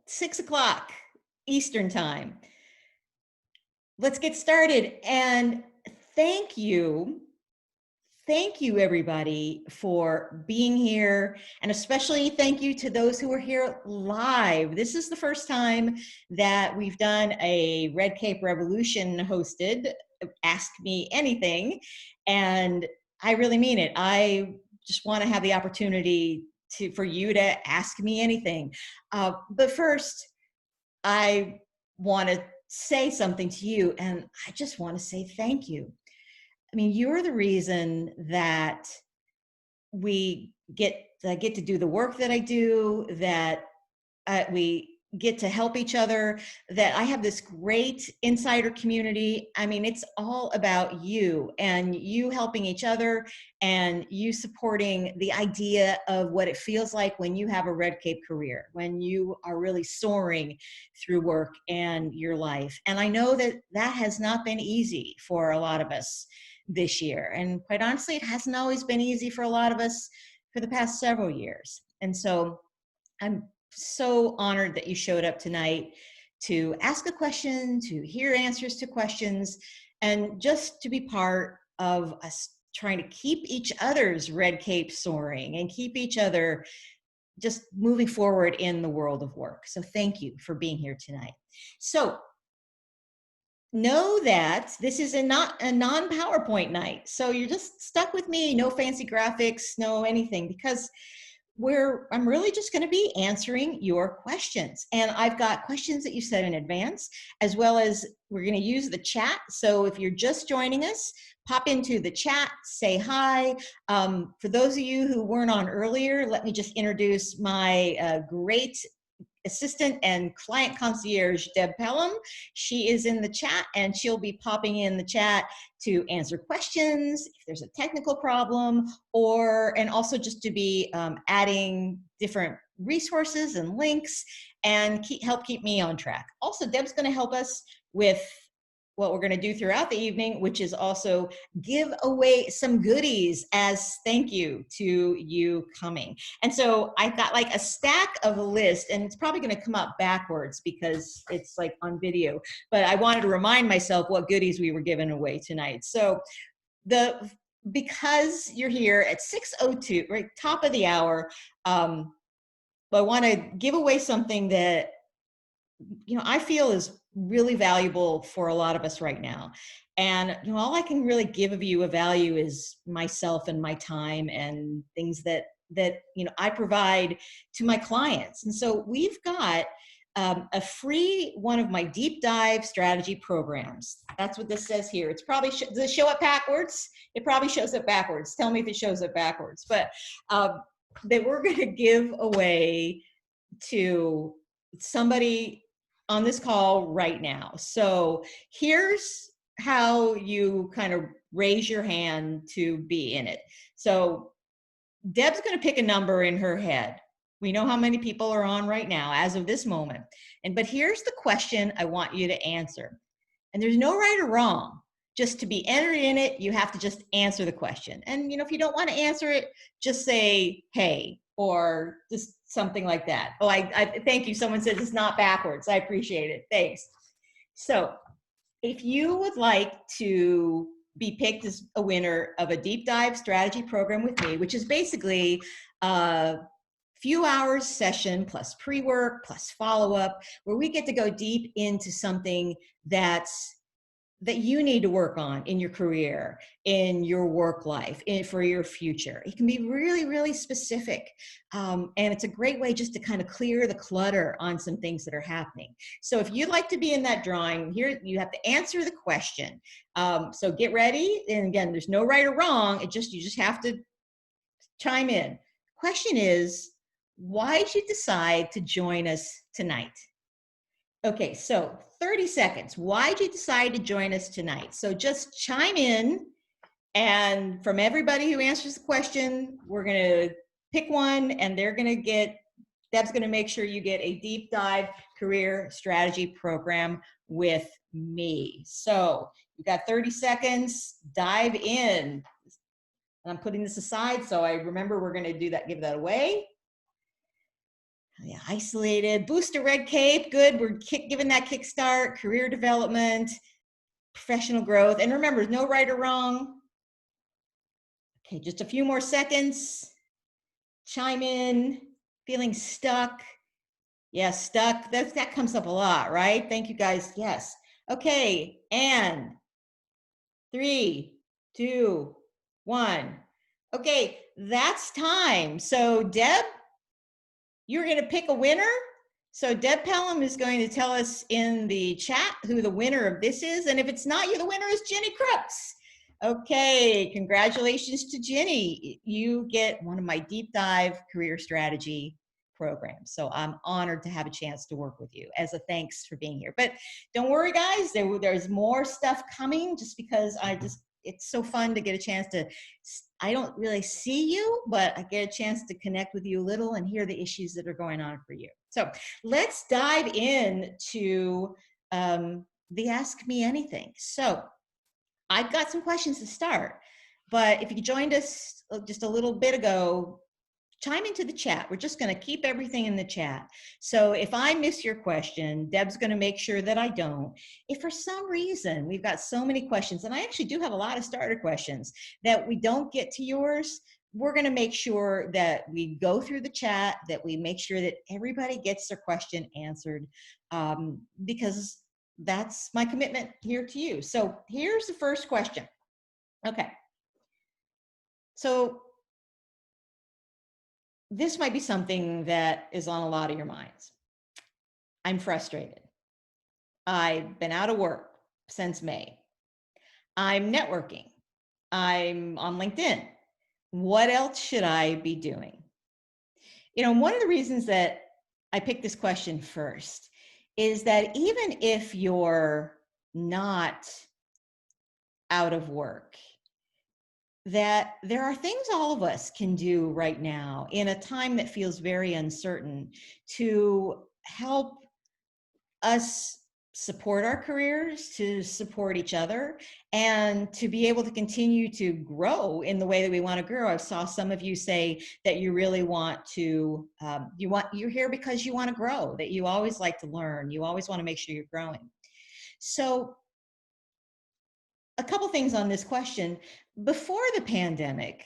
6 o'clock Eastern time. Let's get started. And thank you. Thank you, everybody, for being here. And especially thank you to those who are here live. This is the first time that we've done a Red Cape Revolution hosted Ask Me Anything. And I really mean it. I just want to have the opportunity for you to ask me anything. But first, I want to say something to you, and I just want to say thank you. I mean, you're the reason that we get to do the work that I do, that we get to help each other, that I have this great insider community. I mean, it's all about you and you helping each other and you supporting the idea of what it feels like when you have a Red Cape career, when you are really soaring through work and your life. And I know that that has not been easy for a lot of us this year. And quite honestly, it hasn't always been easy for a lot of us for the past several years. And so I'm so honored that you showed up tonight to ask a question, to hear answers to questions, and just to be part of us trying to keep each other's Red Cape soaring and keep each other just moving forward in the world of work. So thank you for being here tonight. So know that this is a non-PowerPoint night. So you're just stuck with me, no fancy graphics, no anything, because I'm really just going to be answering your questions. And I've got questions that you said in advance, as well as we're going to use the chat. So if you're just joining us, pop into the chat, say hi. For those of you who weren't on earlier, let me just introduce my great assistant and client concierge, Deb Pelham. She is in the chat and she'll be popping in the chat to answer questions if there's a technical problem, and also just to be adding different resources and links and help keep me on track. Also, Deb's going to help us with what we're going to do throughout the evening, which is also give away some goodies as thank you to you coming. And so I've got like a stack of a list, and it's probably going to come up backwards because it's like on video, but I wanted to remind myself what goodies we were giving away tonight. So because you're here at 6:02, right, top of the hour, but I want to give away something that I feel is really valuable for a lot of us right now. And all I can really give of you a value is myself and my time and things that I provide to my clients. And so we've got a free one of my deep dive strategy programs. That's what this says here. It's probably does it show up backwards? It probably shows up backwards. Tell me if it shows up backwards. But that we're going to give away to somebody on this call right now. So here's how you kind of raise your hand to be in it. So Deb's going to pick a number in her head. We know how many people are on right now as of this moment. But here's the question I want you to answer. And there's no right or wrong. Just to be entered in it, you have to just answer the question. And if you don't want to answer it, just say, hey, or just something like that. Oh, I thank you. Someone says it's not backwards. I appreciate it. Thanks. So if you would like to be picked as a winner of a deep dive strategy program with me, which is basically a few hours session plus pre-work plus follow-up, where we get to go deep into something that you need to work on in your career, in your work life, for your future. It can be really, really specific. And it's a great way just to kind of clear the clutter on some things that are happening. So if you'd like to be in that drawing, here you have to answer the question. So get ready. And again, there's no right or wrong. You just have to chime in. Question is, why did you decide to join us tonight? Okay, so 30 seconds. Why did you decide to join us tonight? So just chime in, and from everybody who answers the question, we're going to pick one, and Deb's going to make sure you get a deep dive career strategy program with me. So you've got 30 seconds, dive in. And I'm putting this aside so I remember we're going to give that away. Yeah, isolated, boost a red cape. Good. We're giving that kickstart, career development, professional growth. And remember, no right or wrong. Okay, just a few more seconds. Chime in. Feeling stuck. Yeah, stuck. That comes up a lot, right? Thank you guys. Yes. Okay, and 3, 2, 1. Okay, that's time. So Deb, you're going to pick a winner. So Deb Pelham is going to tell us in the chat who the winner of this is. And if it's not you, the winner is Jenny Crooks. Okay, congratulations to Jenny. You get one of my deep dive career strategy programs. So I'm honored to have a chance to work with you as a thanks for being here. But don't worry, guys, there's more stuff coming just because it's so fun to get a chance to, I don't really see you, but I get a chance to connect with you a little and hear the issues that are going on for you. So let's dive into the Ask Me Anything. So I've got some questions to start, but if you joined us just a little bit ago, chime into the chat. We're just going to keep everything in the chat. So if I miss your question, Deb's going to make sure that I don't. If for some reason we've got so many questions, and I actually do have a lot of starter questions, that we don't get to yours, we're going to make sure that we go through the chat, that we make sure that everybody gets their question answered, because that's my commitment here to you. So here's the first question. Okay. So this might be something that is on a lot of your minds. I'm frustrated. I've been out of work since May. I'm networking. I'm on LinkedIn. What else should I be doing? You know, one of the reasons that I picked this question first is that even if you're not out of work, that there are things all of us can do right now in a time that feels very uncertain to help us support our careers, to support each other, and to be able to continue to grow in the way that we want to grow. I saw some of you say that you really want to, you're here because you want to grow, that you always like to learn, you always want to make sure you're growing. So a couple things on this question. Before the pandemic,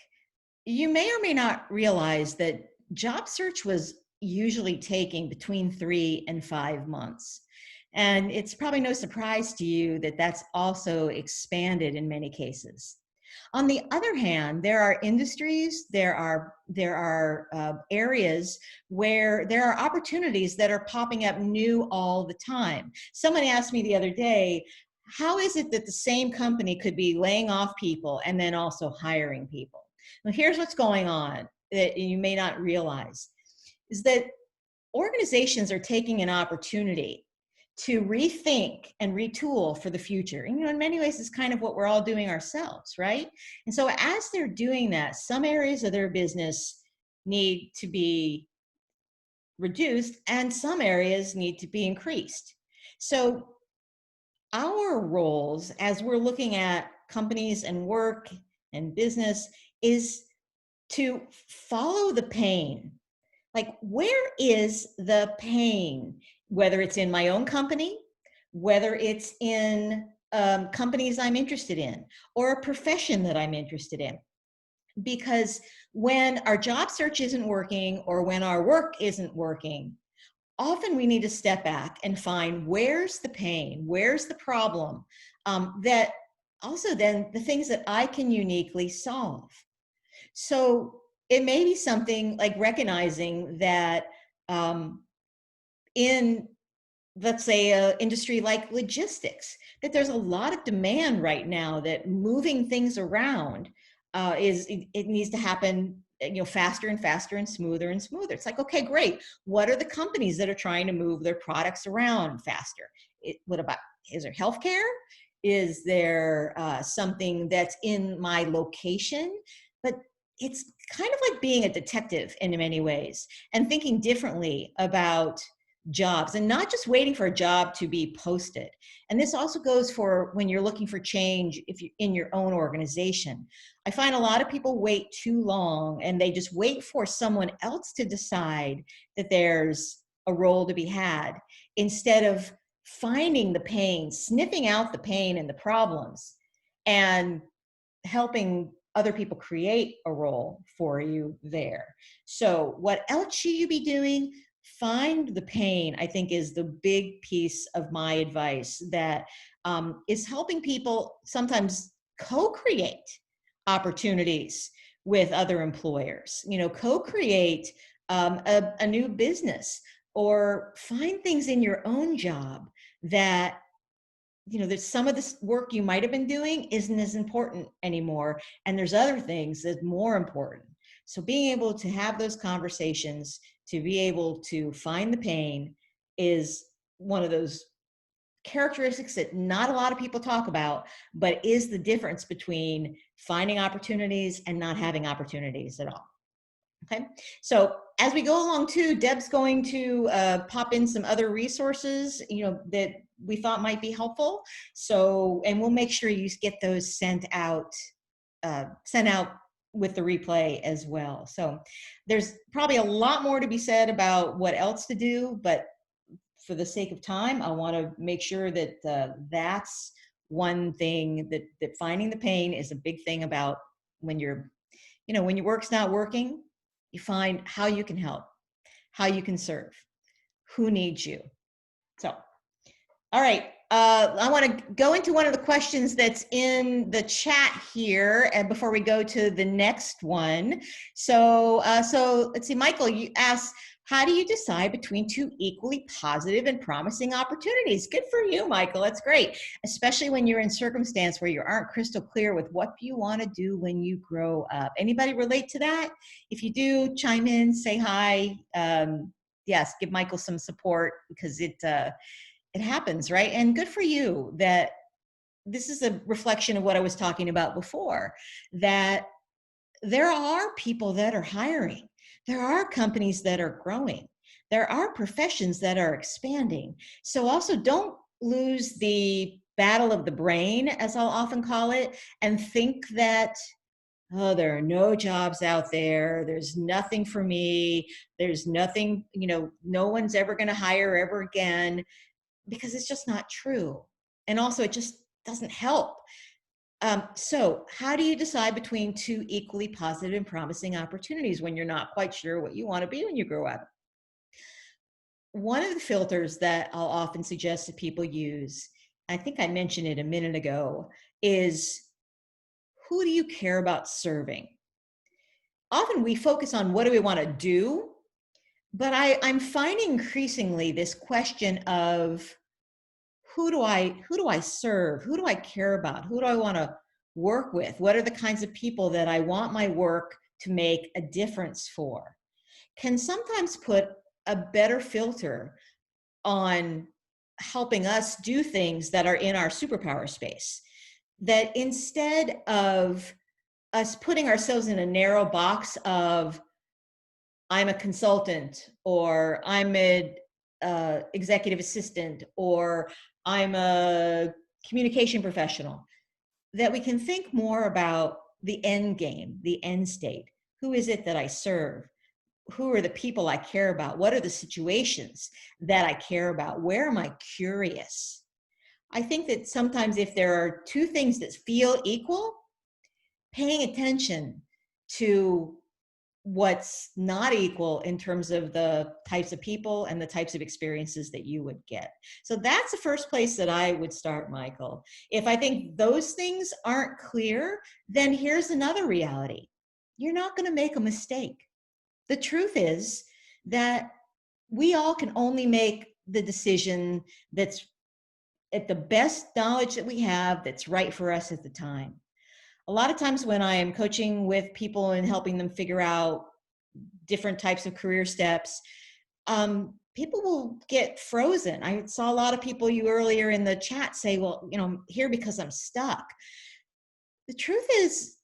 you may or may not realize that job search was usually taking between 3 and 5 months. And it's probably no surprise to you that that's also expanded in many cases. On the other hand, there are industries, there are areas where there are opportunities that are popping up new all the time. Someone asked me the other day, how is it that the same company could be laying off people and then also hiring people? Well, here's what's going on that you may not realize, is that organizations are taking an opportunity to rethink and retool for the future. And, you know, in many ways, it's kind of what we're all doing ourselves, right? And so as they're doing that, some areas of their business need to be reduced and some areas need to be increased. So our roles as we're looking at companies and work and business is to follow the pain. Like, where is the pain? Whether it's in my own company, whether it's in companies I'm interested in, or a profession that I'm interested in. Because when our job search isn't working or when our work isn't working, often we need to step back and find where's the pain, where's the problem, that also then the things that I can uniquely solve. So it may be something like recognizing that in, let's say, an industry like logistics, that there's a lot of demand right now that moving things around it needs to happen, you know, faster and faster and smoother and smoother. It's like, okay, great. What are the companies that are trying to move their products around faster? What about, is there healthcare? Is there something that's in my location? But it's kind of like being a detective in many ways and thinking differently about jobs, and not just waiting for a job to be posted. And this also goes for when you're looking for change if you in your own organization. I find a lot of people wait too long, and they just wait for someone else to decide that there's a role to be had, instead of finding the pain, sniffing out the pain and the problems, and helping other people create a role for you there. So, what else should you be doing? Find the pain, I think, is the big piece of my advice that is helping people sometimes co create opportunities with other employers, co create a new business, or find things in your own job that there's some of this work you might have been doing isn't as important anymore, and there's other things that's more important. So being able to have those conversations, to be able to find the pain, is one of those characteristics that not a lot of people talk about, but is the difference between finding opportunities and not having opportunities at all. Okay, so as we go along too, Deb's going to pop in some other resources, that we thought might be helpful. So, and we'll make sure you get those sent out with the replay as well. So there's probably a lot more to be said about what else to do, but for the sake of time, I want to make sure that that's one thing, that finding the pain is a big thing about when when your work's not working. You find how you can help, how you can serve, who needs you. So, all right. I want to go into one of the questions that's in the chat here, and before we go to the next one. So let's see. Michael, you asked, how do you decide between two equally positive and promising opportunities? Good for you, Michael. That's great, especially when you're in circumstance where you aren't crystal clear with what you want to do when you grow up. Anybody relate to that? If you do, chime in, say hi. Yes, give Michael some support, because it happens, right? And good for you that this is a reflection of what I was talking about before, that there are people that are hiring. There are companies that are growing. There are professions that are expanding. So also don't lose the battle of the brain, as I'll often call it, and think that, oh, there are no jobs out there. There's nothing for me. There's nothing, no one's ever going to hire ever again, because it's just not true. And also it just doesn't help. So how do you decide between two equally positive and promising opportunities when you're not quite sure what you want to be when you grow up? One of the filters that I'll often suggest that people use, I think I mentioned it a minute ago, is who do you care about serving? Often we focus on what do we want to do, but I'm finding increasingly this question of who do I serve? Who do I care about? Who do I want to work with? What are the kinds of people that I want my work to make a difference for? Can sometimes put a better filter on helping us do things that are in our superpower space. That instead of us putting ourselves in a narrow box of, I'm a consultant, or I'm a executive assistant, or I'm a communication professional, that we can think more about the end game, the end state. Who is it that I serve? Who are the people I care about? What are the situations that I care about? Where am I curious? I think that sometimes if there are two things that feel equal, paying attention to what's not equal in terms of the types of people and the types of experiences that you would get. So that's the first place that I would start, Michael. If I think those things aren't clear, then here's another reality. You're not going to make a mistake. The truth is that we all can only make the decision that's at the best knowledge that we have, that's right for us at the time. A lot of times when I am coaching with people and helping them figure out different types of career steps, people will get frozen. I saw a lot of people you earlier in the chat say, well, I'm here because I'm stuck. The truth is,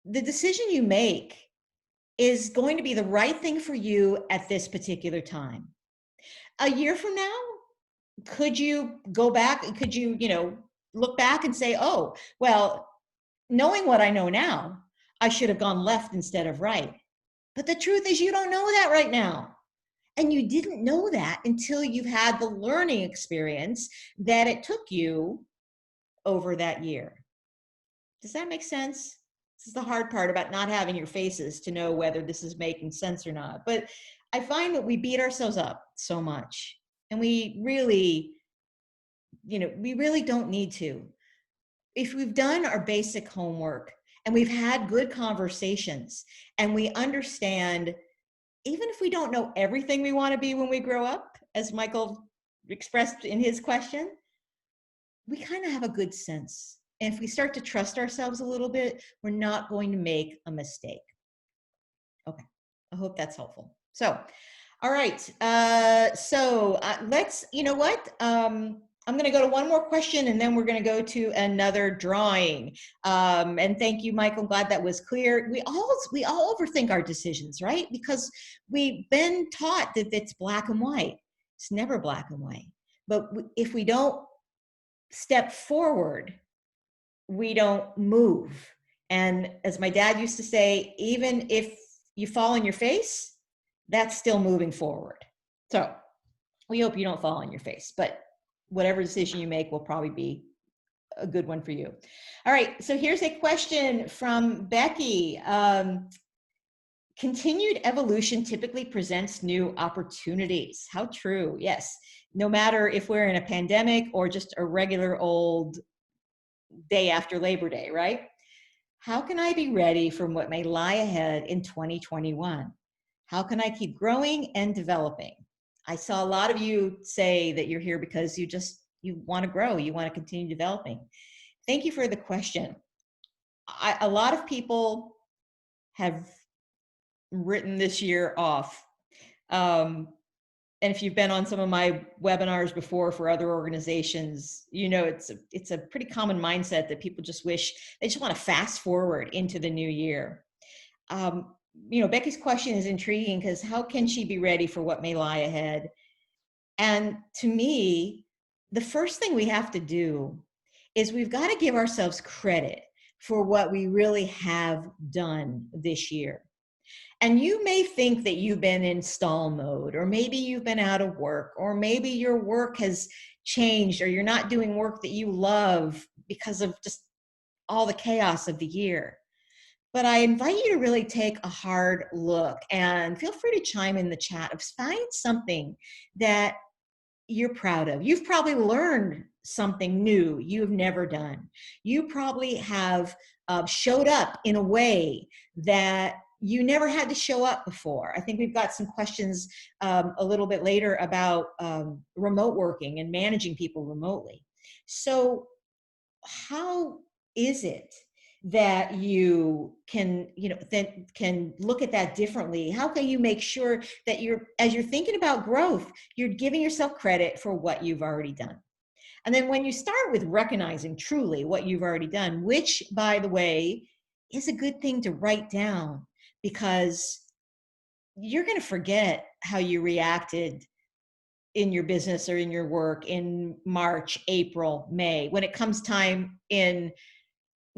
the decision you make is going to be the right thing for you at this particular time. A year from now, could you go back? Could you, look back and say, oh, well, knowing what I know now, I should have gone left instead of right. But the truth is, you don't know that right now. And you didn't know that until you've had the learning experience that it took you over that year. Does that make sense? This is the hard part about not having your faces to know whether this is making sense or not. But I find that we beat ourselves up so much, and we really don't need to. If we've done our basic homework and we've had good conversations and we understand, even if we don't know everything we want to be when we grow up, as Michael expressed in his question, we kind of have a good sense. And if we start to trust ourselves a little bit, we're not going to make a mistake. Okay, I hope that's helpful. So, all right. Let's, you know what? I'm going to go to one more question and then we're going to go to another drawing. And thank you, Michael. I'm glad that was clear. We all overthink our decisions, right? Because we've been taught that it's black and white. It's never black and white. But if we don't step forward, we don't move. And as my dad used to say, even if you fall on your face, that's still moving forward. So we hope you don't fall on your face, but whatever decision you make will probably be a good one for you. All right, so here's a question from Becky. Continued evolution typically presents new opportunities. How true? Yes. No matter if we're in a pandemic or just a regular old day after Labor Day, right? How can I be ready for what may lie ahead in 2021? How can I keep growing and developing? I saw a lot of you say that you're here because you want to grow, you want to continue developing. Thank you for the question. A lot of people have written this year off. And if you've been on some of my webinars before for other organizations, it's a pretty common mindset that people just wish they just want to fast forward into the new year. Becky's question is intriguing because how can she be ready for what may lie ahead? And to me, the first thing we have to do is we've got to give ourselves credit for what we really have done this year. And you may think that you've been in stall mode, or maybe you've been out of work, or maybe your work has changed, or you're not doing work that you love because of just all the chaos of the year. But I invite you to really take a hard look and feel free to chime in the chat of find something that you're proud of. You've probably learned something new you've never done. You probably have showed up in a way that you never had to show up before. I think we've got some questions a little bit later about remote working and managing people remotely. So how is it that you can, can look at that differently? How can you make sure that as you're thinking about growth, you're giving yourself credit for what you've already done? And then when you start with recognizing truly what you've already done, which, by the way, is a good thing to write down, because you're going to forget how you reacted in your business or in your work in March, April, May, when it comes time in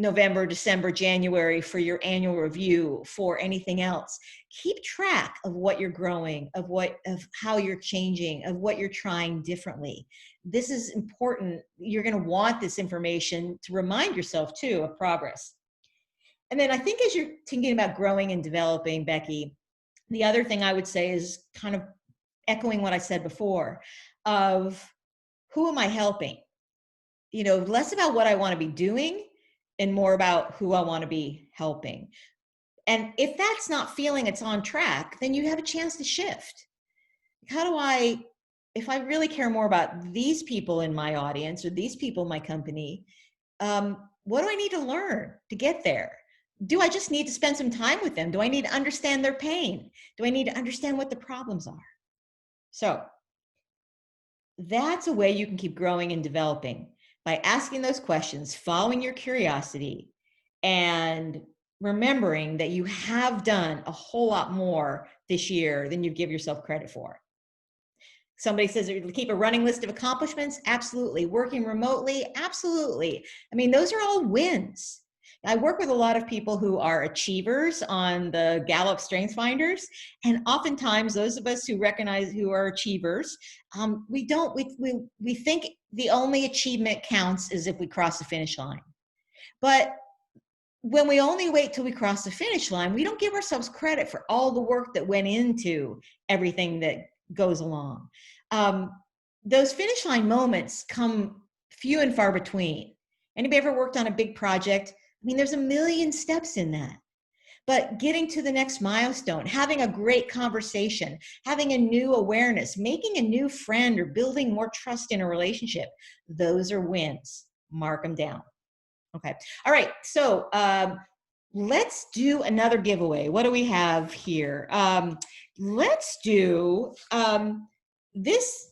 November, December, January for your annual review, for anything else. Keep track of what you're growing, of how you're changing, of what you're trying differently. This is important. You're going to want this information to remind yourself too of progress. And then I think as you're thinking about growing and developing, Becky, the other thing I would say is kind of echoing what I said before of who am I helping? Less about what I want to be doing and more about who I want to be helping. And if that's not feeling it's on track, then you have a chance to shift. If I really care more about these people in my audience or these people in my company, what do I need to learn to get there? Do I just need to spend some time with them? Do I need to understand their pain? Do I need to understand what the problems are? So that's a way you can keep growing and developing, by asking those questions, following your curiosity, and remembering that you have done a whole lot more this year than you give yourself credit for. Somebody says keep a running list of accomplishments. Absolutely. Working remotely. Absolutely. I mean, those are all wins. I work with a lot of people who are achievers on the Gallup Strengths Finders, and oftentimes those of us who recognize who are achievers, we think the only achievement counts is if we cross the finish line. But when we only wait till we cross the finish line, we don't give ourselves credit for all the work that went into everything that goes along. Those finish line moments come few and far between. Anybody ever worked on a big project? I mean, there's a million steps in that. But getting to the next milestone, having a great conversation, having a new awareness, making a new friend, or building more trust in a relationship, those are wins. Mark them down. Okay. All right. So let's do another giveaway. What do we have here? Let's do this.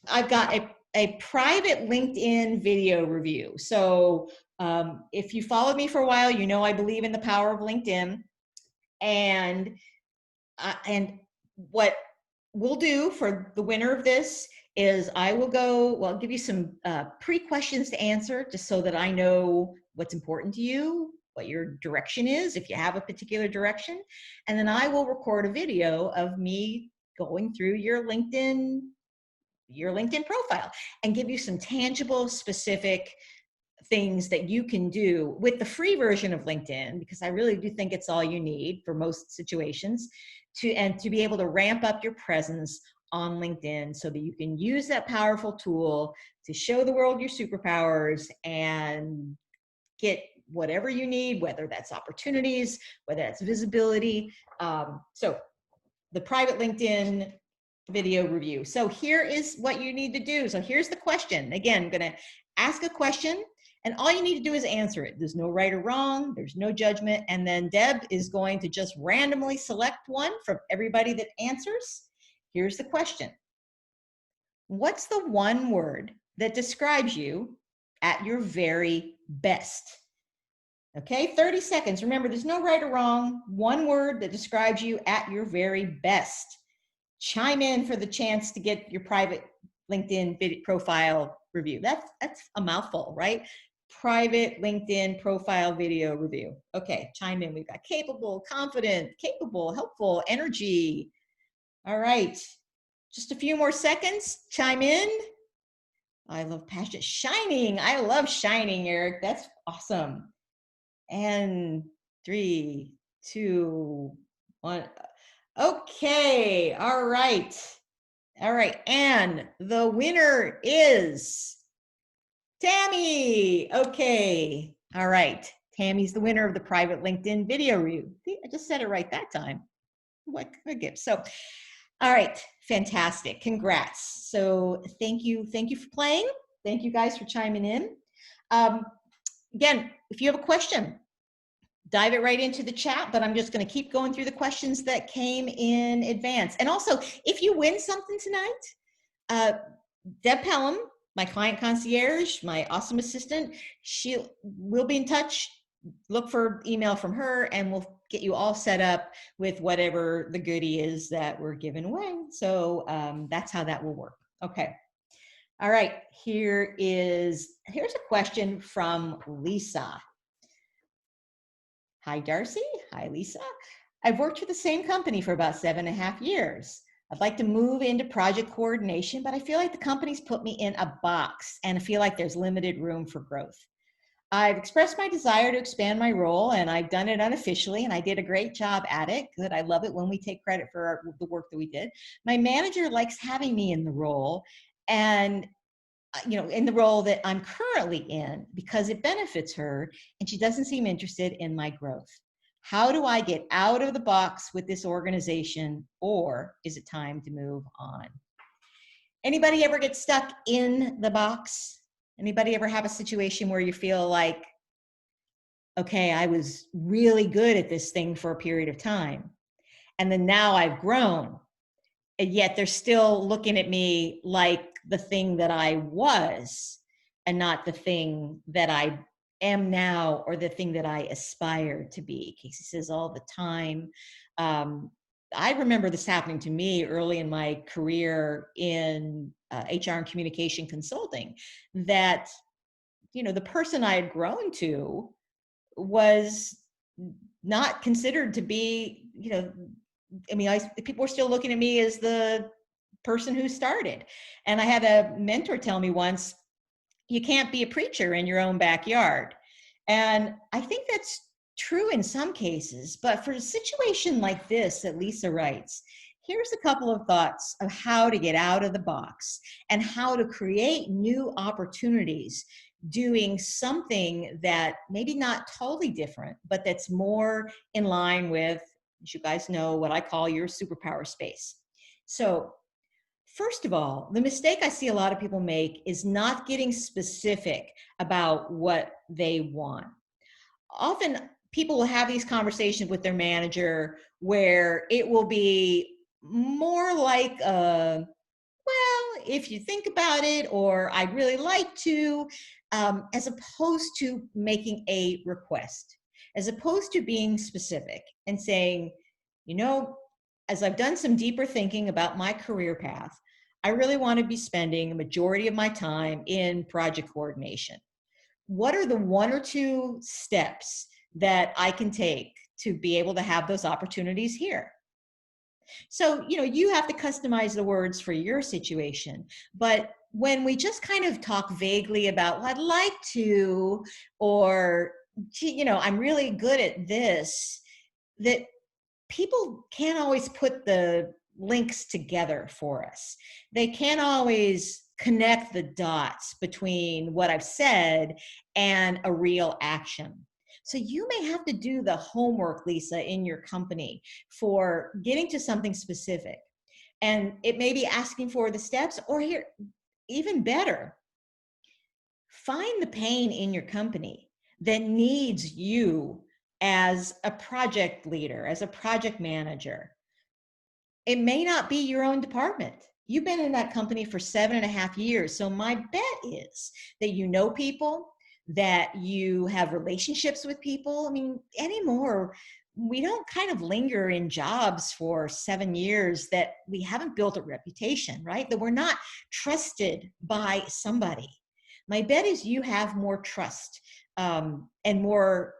I've got a private LinkedIn video review. So if you followed me for a while, you know I believe in the power of LinkedIn. And what we'll do for the winner of this is I will I'll give you some pre-questions to answer just so that I know what's important to you, what your direction is, if you have a particular direction. And then I will record a video of me going through your LinkedIn profile and give you some tangible, specific things that you can do with the free version of LinkedIn, because I really do think it's all you need for most situations to be able to ramp up your presence on LinkedIn so that you can use that powerful tool to show the world your superpowers and get whatever you need, whether that's opportunities, whether that's visibility. So the private LinkedIn video review. So here is what you need to do. So here's the question. Again, I'm going to ask a question and all you need to do is answer it. There's no right or wrong. There's no judgment. And then Deb is going to just randomly select one from everybody that answers. Here's the question. What's the one word that describes you at your very best? Okay, 30 seconds. Remember, there's no right or wrong. One word that describes you at your very best. Chime in for the chance to get your private LinkedIn video profile review. That's a mouthful, right? Private LinkedIn profile video review. Okay, chime in. We've got capable, confident, capable, helpful, energy. All right, just a few more seconds. Chime in. I love passionate. Shining. I love shining, Eric. That's awesome. And 3, 2, 1. Okay. All right. All right. And the winner is Tammy. Okay. All right. Tammy's the winner of the private LinkedIn video review. See, I just said it right that time. What a gift. So, all right. Fantastic. Congrats. So thank you. Thank you for playing. Thank you guys for chiming in. Again, if you have a question, dive it right into the chat, but I'm just going to keep going through the questions that came in advance. And also, if you win something tonight, Deb Pelham, my client concierge, my awesome assistant, we'll be in touch. Look for email from her and we'll get you all set up with whatever the goodie is that we're giving away. So that's how that will work. Okay. All right. Here's a question from Lisa. Hi, Darcy. Hi, Lisa. I've worked for the same company for about 7.5 years. I'd like to move into project coordination, but I feel like the company's put me in a box and I feel like there's limited room for growth. I've expressed my desire to expand my role and I've done it unofficially and I did a great job at it. Good. I love it when we take credit for the work that we did. My manager likes having me in the role and in the role that I'm currently in because it benefits her and she doesn't seem interested in my growth. How do I get out of the box with this organization, or is it time to move on? Anybody ever get stuck in the box? Anybody ever have a situation where you feel like, okay, I was really good at this thing for a period of time, and then now I've grown, and yet they're still looking at me like the thing that I was and not the thing that I am now or the thing that I aspire to be. Casey says all the time. I remember this happening to me early in my career in HR and communication consulting, that, the person I had grown to was not considered to be, I mean, people were still looking at me as the person who started. And I had a mentor tell me once, you can't be a preacher in your own backyard. And I think that's true in some cases, but for a situation like this that Lisa writes, here's a couple of thoughts of how to get out of the box and how to create new opportunities doing something that maybe not totally different, but that's more in line with, as you guys know, what I call your superpower space. So first of all, the mistake I see a lot of people make is not getting specific about what they want. Often people will have these conversations with their manager where it will be more like well, if you think about it, or I'd really like to, as opposed to making a request, as opposed to being specific and saying, you know, as I've done some deeper thinking about my career path, I really want to be spending a majority of my time in project coordination. What are the one or two steps that I can take to be able to have those opportunities here? So, you have to customize the words for your situation. But when we just kind of talk vaguely about, well, I'd like to, or, gee, I'm really good at this, that people can't always put the links together for us. They can't always connect the dots between what I've said and a real action. So you may have to do the homework, Lisa, in your company for getting to something specific. And it may be asking for the steps, or here, even better, find the pain in your company that needs you as a project leader, as a project manager. It may not be your own department. You've been in that company for 7.5 years. So my bet is that you know people, that you have relationships with people. I mean, anymore, we don't kind of linger in jobs for 7 years that we haven't built a reputation, right? That we're not trusted by somebody. My bet is you have more trust and more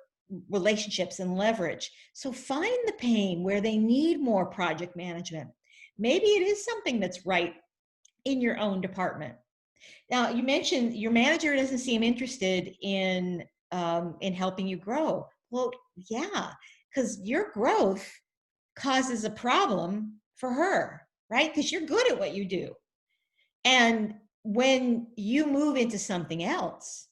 relationships and leverage. So find the pain where they need more project management. Maybe it is something that's right in your own department. Now, you mentioned your manager doesn't seem interested in helping you grow. Well, yeah, because your growth causes a problem for her, right? Because you're good at what you do. And when you move into something else,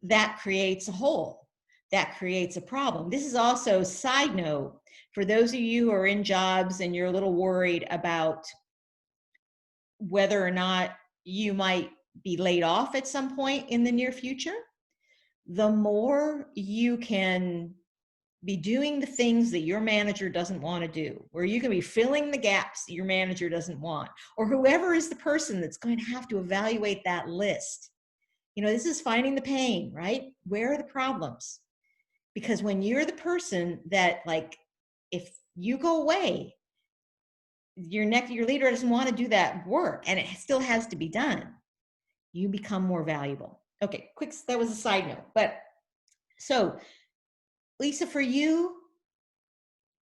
that creates a hole, that creates a problem. This is also a side note for those of you who are in jobs and you're a little worried about whether or not you might be laid off at some point in the near future. The more you can be doing the things that your manager doesn't want to do, where you can be filling the gaps that your manager doesn't want, or whoever is the person that's going to have to evaluate that list. This is finding the pain, right? Where are the problems? Because when you're the person that, like, if you go away, your leader doesn't want to do that work and it still has to be done, you become more valuable. Okay, that was a side note. But so, Lisa, for you,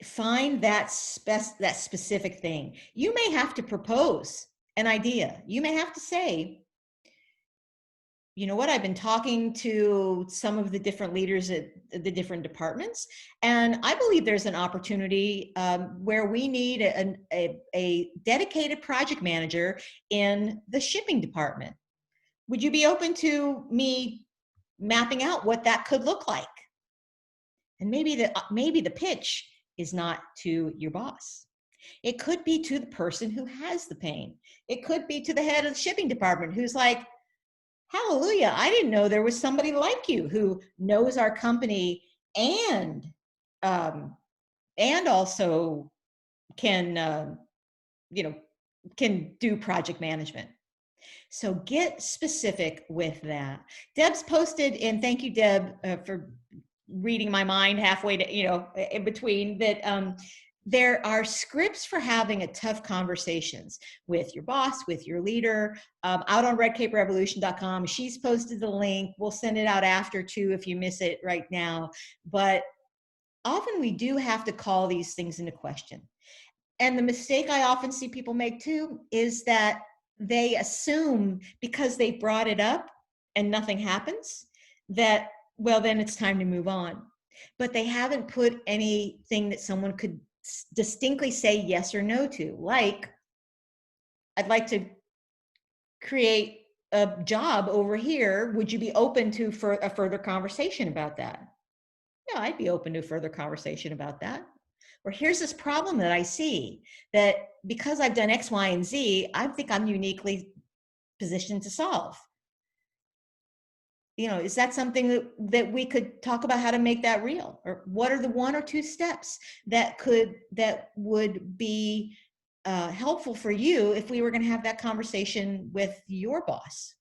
find that specific thing. You may have to propose an idea. You may have to say, you know what, I've been talking to some of the different leaders at the different departments, and I believe there's an opportunity where we need a dedicated project manager in the shipping department. Would you be open to me mapping out what that could look like? And maybe the pitch is not to your boss. It could be to the person who has the pain. It could be to the head of the shipping department who's like, hallelujah, I didn't know there was somebody like you who knows our company and also can can do project management. So get specific with that. Deb's posted, and thank you, Deb, for reading my mind halfway to, in between, that there are scripts for having a tough conversations with your boss, with your leader, out on redcaperevolution.com. She's posted the link. We'll send it out after too if you miss it right now. But often we do have to call these things into question. And the mistake I often see people make too is that they assume because they brought it up and nothing happens, that, well, then it's time to move on. But they haven't put anything that someone could distinctly say yes or no to, like, I'd like to create a job over here. Would you be open to for a further conversation about that? Yeah, I'd be open to a further conversation about that. Or here's this problem that I see that because I've done X, Y, and Z, I think I'm uniquely positioned to solve. You know, is that something that we could talk about how to make that real? Or what are the 1 or 2 steps that would be helpful for you if we were going to have that conversation with your boss?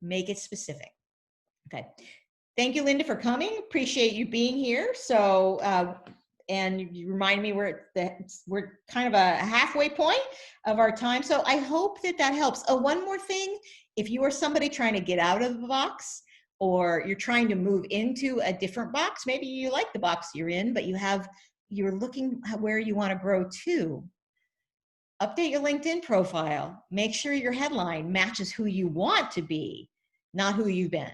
Make it specific. Okay. Thank you, Linda, for coming. Appreciate you being here. So, and you remind me we're kind of a halfway point of our time. So I hope that helps. Oh, one more thing. If you are somebody trying to get out of the box, or you're trying to move into a different box, maybe you like the box you're in, but you're looking at where you want to grow to. Update your LinkedIn profile. Make sure your headline matches who you want to be, not who you've been.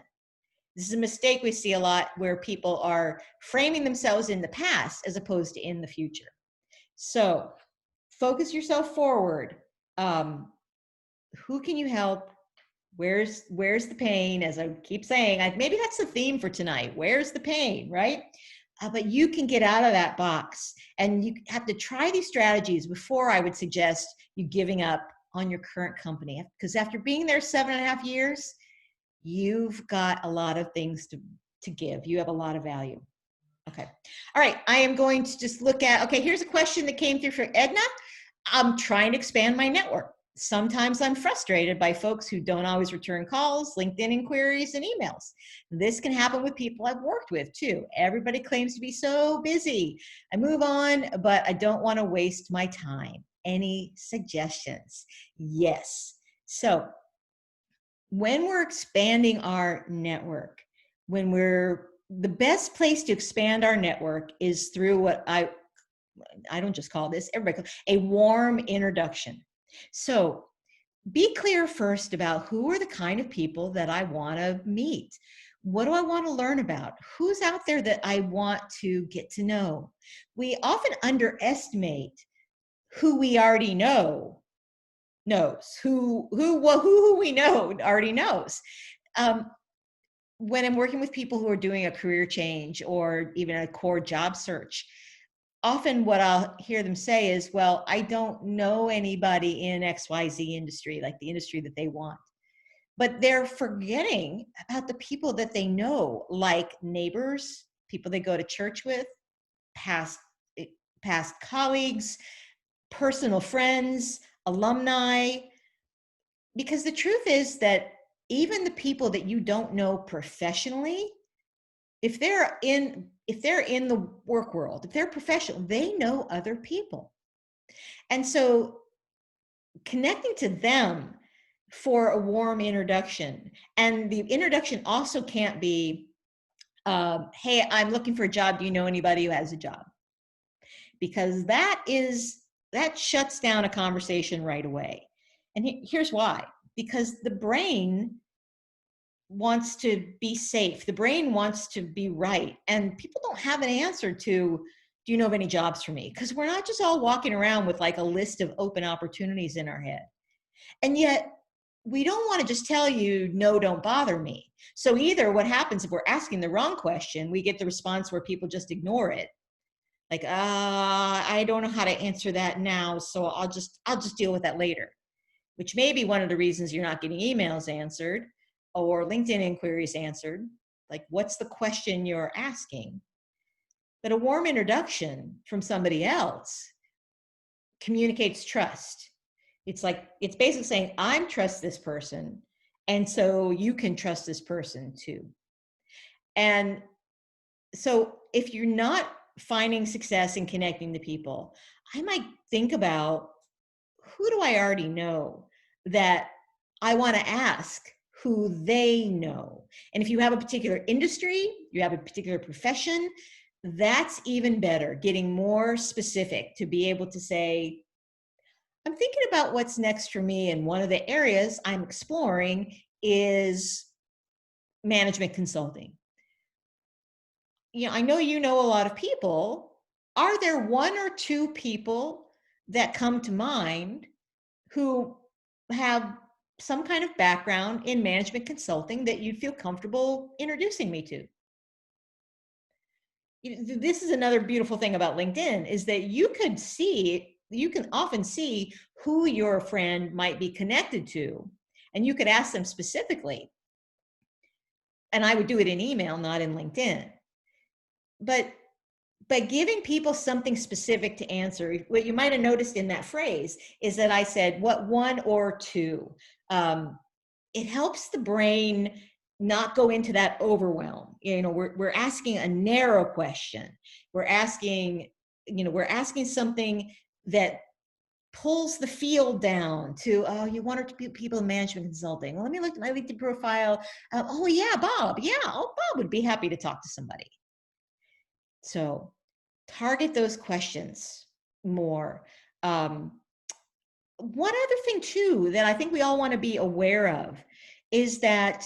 This is a mistake we see a lot where people are framing themselves in the past as opposed to in the future. So focus yourself forward. Who can you help? Where's the pain? As I keep saying, maybe that's the theme for tonight. Where's the pain, right? But you can get out of that box, and you have to try these strategies before I would suggest you giving up on your current company. Because after being there 7.5 years, you've got a lot of things to give. You have a lot of value. Okay. All right. I am going to just look at, okay, here's a question that came through for Edna. I'm trying to expand my network. Sometimes I'm frustrated by folks who don't always return calls, LinkedIn inquiries, and emails. This can happen with people I've worked with too. Everybody claims to be so busy. I move on, but I don't want to waste my time. Any suggestions? Yes. So when we're expanding our network, the best place to expand our network is through what I don't just call this, everybody calls a warm introduction. So be clear first about who are the kind of people that I want to meet. What do I want to learn about? Who's out there that I want to get to know? We often underestimate who we already know knows, who we know already knows. When I'm working with people who are doing a career change or even a core job search, often what I'll hear them say is, well, I don't know anybody in XYZ industry, like the industry that they want. But they're forgetting about the people that they know, like neighbors, people they go to church with, past colleagues, personal friends, alumni. Because the truth is that even the people that you don't know professionally, if they're in the work world, if they're professional, they know other people. And so connecting to them for a warm introduction, and the introduction also can't be, hey, I'm looking for a job. Do you know anybody who has a job? Because that shuts down a conversation right away. And here's why. Because the brain wants to be safe. The brain wants to be right. And people don't have an answer to, do you know of any jobs for me? Because we're not just all walking around with like a list of open opportunities in our head. And yet we don't want to just tell you, no, don't bother me. So either what happens if we're asking the wrong question, we get the response where people just ignore it. Like, I don't know how to answer that now, so I'll just deal with that later. Which may be one of the reasons you're not getting emails answered or LinkedIn inquiries answered. Like, what's the question you're asking? But a warm introduction from somebody else communicates trust. It's basically saying, I trust this person, and so you can trust this person too. And so if you're not finding success and connecting to people, I might think about, who do I already know that I want to ask who they know? And if you have a particular industry, you have a particular profession, that's even better, getting more specific to be able to say, I'm thinking about what's next for me. And one of the areas I'm exploring is management consulting. I know you know a lot of people. Are there one or two people that come to mind who have some kind of background in management consulting that you'd feel comfortable introducing me to? This is another beautiful thing about LinkedIn, is that you can often see who your friend might be connected to, and you could ask them specifically. And I would do it in email, not in LinkedIn. But giving people something specific to answer, what you might have noticed in that phrase is that I said, what, one or two? It helps the brain not go into that overwhelm. We're asking a narrow question. We're asking something that pulls the field down to, oh, you one or two people in management consulting. Well, let me look at my LinkedIn profile. Oh yeah, Bob. Yeah, Bob would be happy to talk to somebody. So target those questions more. One other thing too that I think we all want to be aware of is that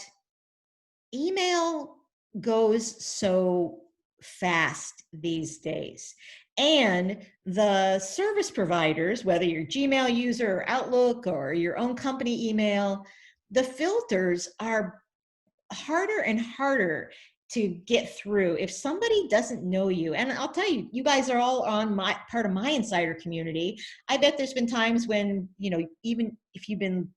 email goes so fast these days. And the service providers, whether you're Gmail user or Outlook or your own company email, the filters are harder and harder to get through. If somebody doesn't know you, and I'll tell you, you guys are all on my part of my insider community. I bet there's been times when, even if you've been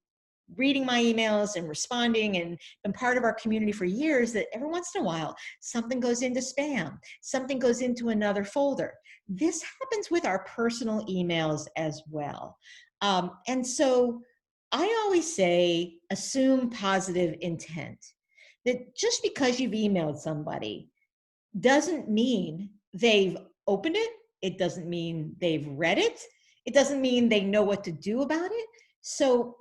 reading my emails and responding and been part of our community for years, that every once in a while, something goes into spam, something goes into another folder. This happens with our personal emails as well. And so I always say, assume positive intent. That just because you've emailed somebody doesn't mean they've opened it. It doesn't mean they've read it. It doesn't mean they know what to do about it. So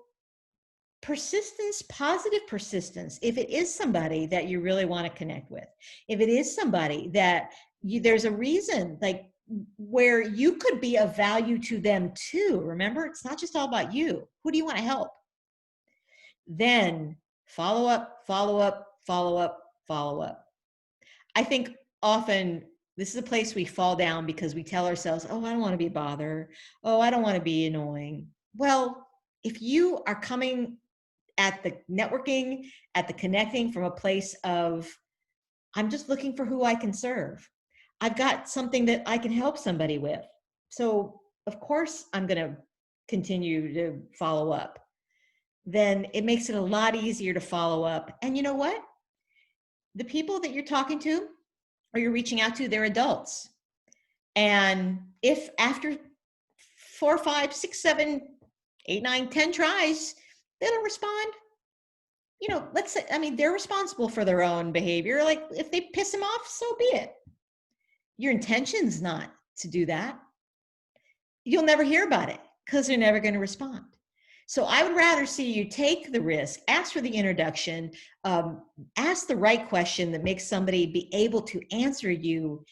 persistence, positive persistence, if it is somebody that you really want to connect with, if it is somebody that there's a reason, like, where you could be of value to them too. Remember, it's not just all about you. Who do you want to help? Then follow up, follow up, follow up, follow up. I think often this is a place we fall down because we tell ourselves, oh, I don't want to be a bother. Oh, I don't want to be annoying. Well, if you are coming at the networking, at the connecting from a place of, I'm just looking for who I can serve. I've got something that I can help somebody with. So of course I'm going to continue to follow up. Then it makes it a lot easier to follow up. And you know what? The people that you're talking to or you're reaching out to, they're adults. And if after 4, 5, 6, 7, 8, 9, 10 tries, they don't respond, let's say, they're responsible for their own behavior. Like, if they piss them off, so be it. Your intention's not to do that. You'll never hear about it because they're never going to respond. So I would rather see you take the risk, ask for the introduction, ask the right question that makes somebody be able to answer you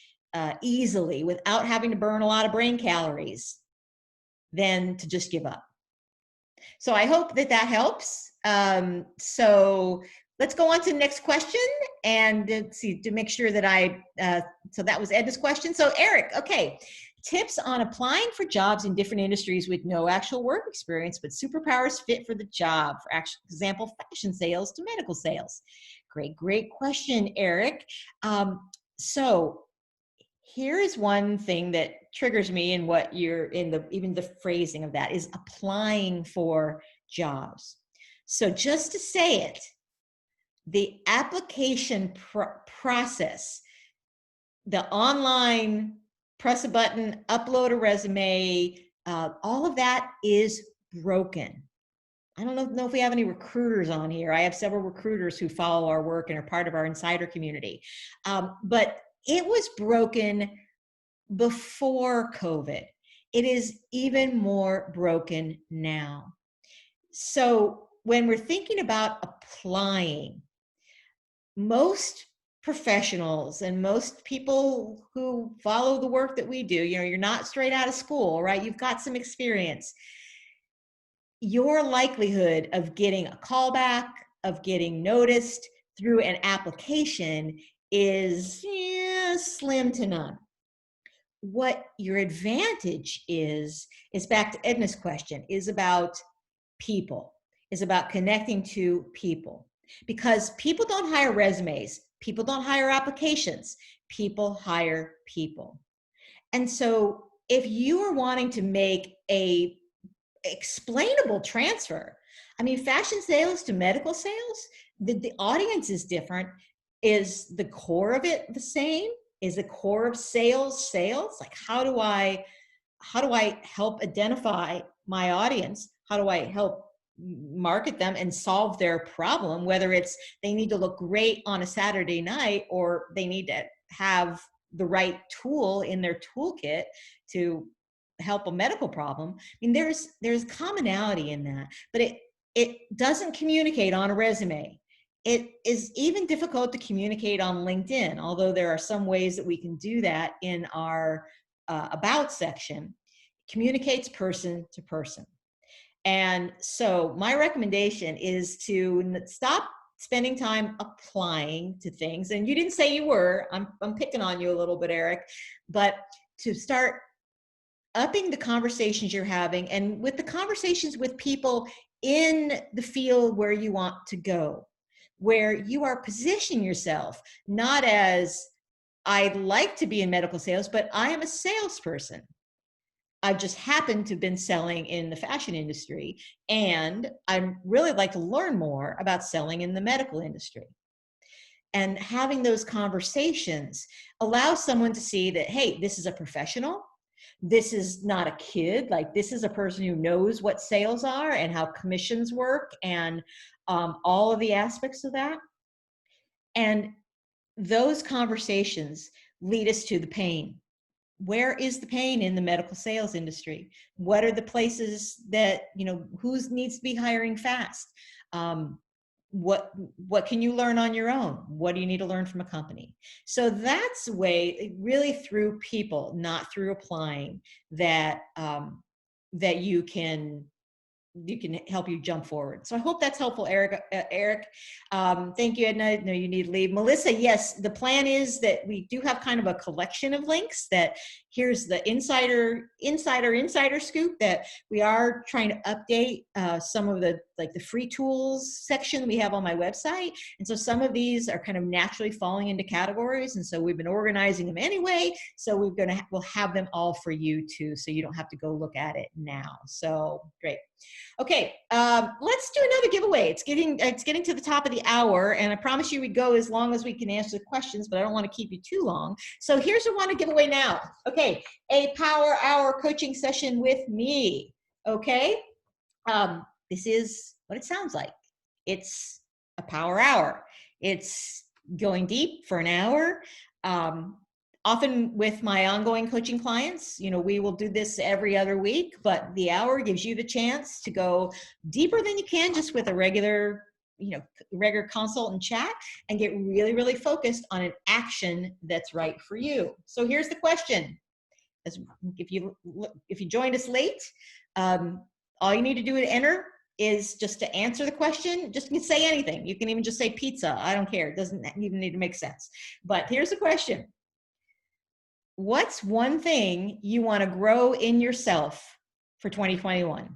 easily without having to burn a lot of brain calories, than to just give up. So I hope that helps. So let's go on to the next question and see, to make sure that so that was Edna's question. So Eric, okay. Tips on applying for jobs in different industries with no actual work experience, but superpowers fit for the job. For example, fashion sales to medical sales. Great question, Eric. So here is one thing that triggers me in what you're in even the phrasing of that is applying for jobs. So just to say it, the application process, the online press a button, upload a resume, all of that is broken. I don't know if we have any recruiters on here. I have several recruiters who follow our work and are part of our insider community. But it was broken before COVID. It is even more broken now. So when we're thinking about applying, most professionals and most people who follow the work that we do, you're not straight out of school, right? You've got some experience. Your likelihood of getting a callback, of getting noticed through an application is slim to none. What your advantage is back to Edna's question, is about people, is about connecting to people. Because people don't hire resumes, people don't hire applications, people hire people. And so if you are wanting to make a explainable transfer, I mean, fashion sales to medical sales, the audience is different. Is the core of it the same? Is the core of sales? Like, how do I help identify my audience? How do I help market them and solve their problem, whether it's they need to look great on a Saturday night or they need to have the right tool in their toolkit to help a medical problem? I mean, there's commonality in that, but it doesn't communicate on a resume. It is even difficult to communicate on LinkedIn, although there are some ways that we can do that in our about section. Communicates person to person. And so my recommendation is to stop spending time applying to things. And you didn't say you were, I'm picking on you a little bit, Eric, but to start upping the conversations you're having, and with the conversations with people in the field where you want to go, where you are positioning yourself, not as, I'd like to be in medical sales, but I am a salesperson. I've just happened to have been selling in the fashion industry, and I really like to learn more about selling in the medical industry. And having those conversations allows someone to see that, hey, this is a professional. This is not a kid. Like, this is a person who knows what sales are and how commissions work and all of the aspects of that. And those conversations lead us to the pain. Where is the pain in the medical sales industry? What are the places that, who needs to be hiring fast? What can you learn on your own? What do you need to learn from a company? So that's a way, really through people, not through applying, that that you can help you jump forward. So I hope that's helpful, Eric. Thank you, Edna. I know you need to leave. Melissa, yes, the plan is that we do have kind of a collection of links. That here's the insider scoop, that we are trying to update some of the free tools section we have on my website. And so some of these are kind of naturally falling into categories. And so we've been organizing them anyway. So we'll have them all for you too, so you don't have to go look at it now. So great. Okay, let's do another giveaway. It's getting to the top of the hour, and I promise you we'd go as long as we can answer the questions, but I don't want to keep you too long. So here's what I want to give away now. Okay, a Power Hour coaching session with me. Okay, this is what it sounds like. It's a power hour. It's going deep for an hour. Often with my ongoing coaching clients, we will do this every other week, but the hour gives you the chance to go deeper than you can just with a regular consult and chat, and get really, really focused on an action that's right for you. So here's the question. If you joined us late, all you need to do to enter is just to answer the question. Just say anything. You can even just say pizza. I don't care. It doesn't even need to make sense. But here's the question. What's one thing you want to grow in yourself for 2021?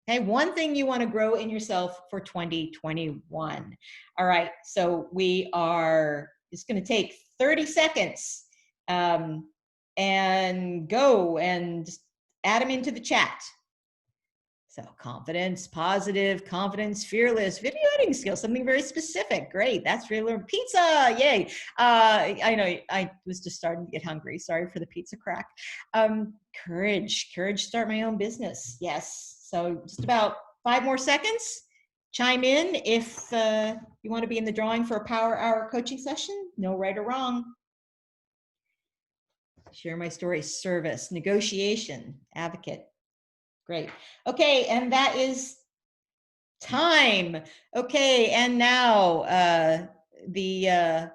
Okay, one thing you want to grow in yourself for 2021. All right, so it's going to take 30 seconds and go and add them into the chat. So confidence, positive, confidence, fearless, video editing skills, something very specific. Great, that's really pizza, yay. I know I was just starting to get hungry. Sorry for the pizza crack. Courage to start my own business. Yes, so just about 5 more seconds. Chime in if you want to be in the drawing for a Power Hour coaching session. No right or wrong. Share my story, service, negotiation, advocate. Great. Okay, and that is time. Okay, and now the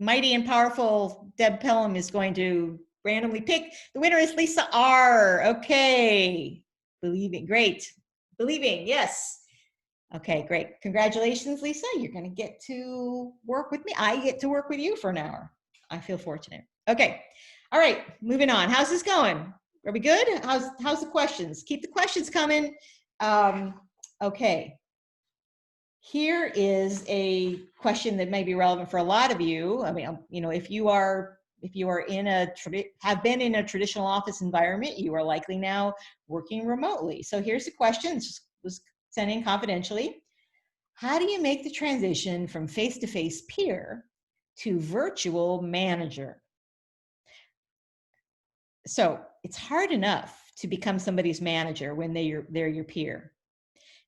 mighty and powerful Deb Pelham is going to randomly pick. The winner is Lisa R. Okay, believing, great. Believing, yes. Okay, great. Congratulations, Lisa. You're going to get to work with me. I get to work with you for an hour. I feel fortunate. Okay. All right, moving on. How's this going? Are we good? How's the questions? Keep the questions coming. Okay. Here is a question that may be relevant for a lot of you. I mean, you know, if you are in have been in a traditional office environment, you are likely now working remotely. So here's the question. This was sent in confidentially. How do you make the transition from face-to-face peer to virtual manager? So it's hard enough to become somebody's manager when they're your peer.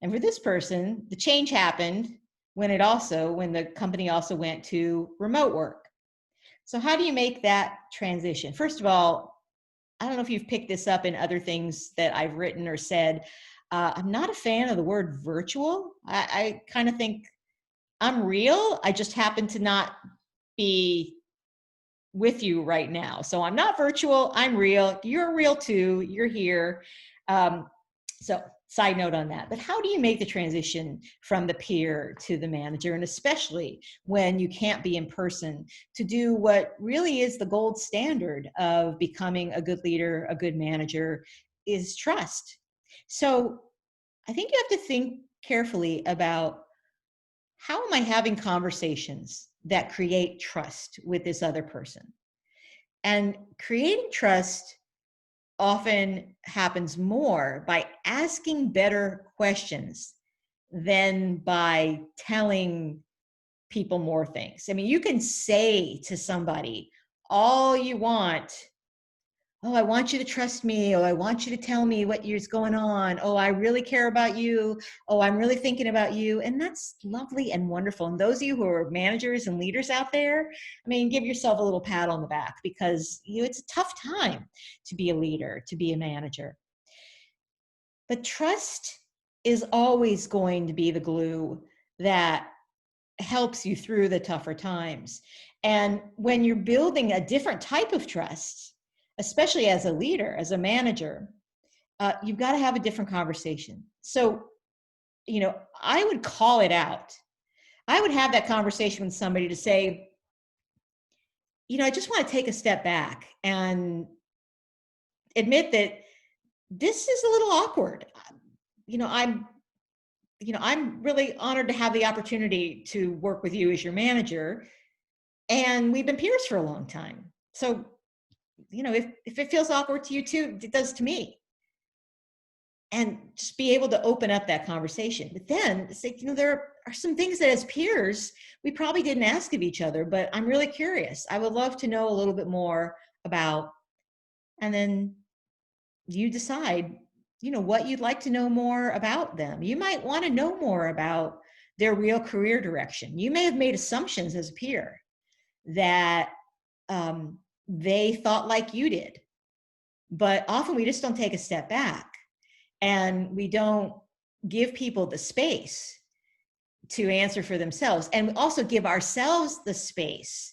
And for this person, the change happened when the company also went to remote work. So how do you make that transition? First of all, I don't know if you've picked this up in other things that I've written or said. I'm not a fan of the word virtual. I kind of think I'm real. I just happen to not be with you right now. So I'm not virtual. I'm real. You're real too. You're here. So side note on that. But how do you make the transition from the peer to the manager? And especially when you can't be in person, to do what really is the gold standard of becoming a good leader, a good manager, is trust. So I think you have to think carefully about, how am I having conversations that create trust with this other person? And creating trust often happens more by asking better questions than by telling people more things. I mean, you can say to somebody all you want. Oh, I want you to trust me. Oh, I want you to tell me what is going on. Oh, I really care about you. Oh, I'm really thinking about you. And that's lovely and wonderful. And those of you who are managers and leaders out there, I mean, give yourself a little pat on the back, because it's a tough time to be a leader, to be a manager. But trust is always going to be the glue that helps you through the tougher times. And when you're building a different type of trust, especially as a leader, as a manager, you've got to have a different conversation. So, I would call it out. I would have that conversation with somebody to say, I just want to take a step back and admit that this is a little awkward. I'm really honored to have the opportunity to work with you as your manager. And we've been peers for a long time. So, if it feels awkward to you too, it does to me. And just be able to open up that conversation. But then say, there are some things that as peers, we probably didn't ask of each other, but I'm really curious. I would love to know a little bit more about, and then you decide, what you'd like to know more about them. You might want to know more about their real career direction. You may have made assumptions as a peer that they thought like you did. But often we just don't take a step back, and we don't give people the space to answer for themselves, and also give ourselves the space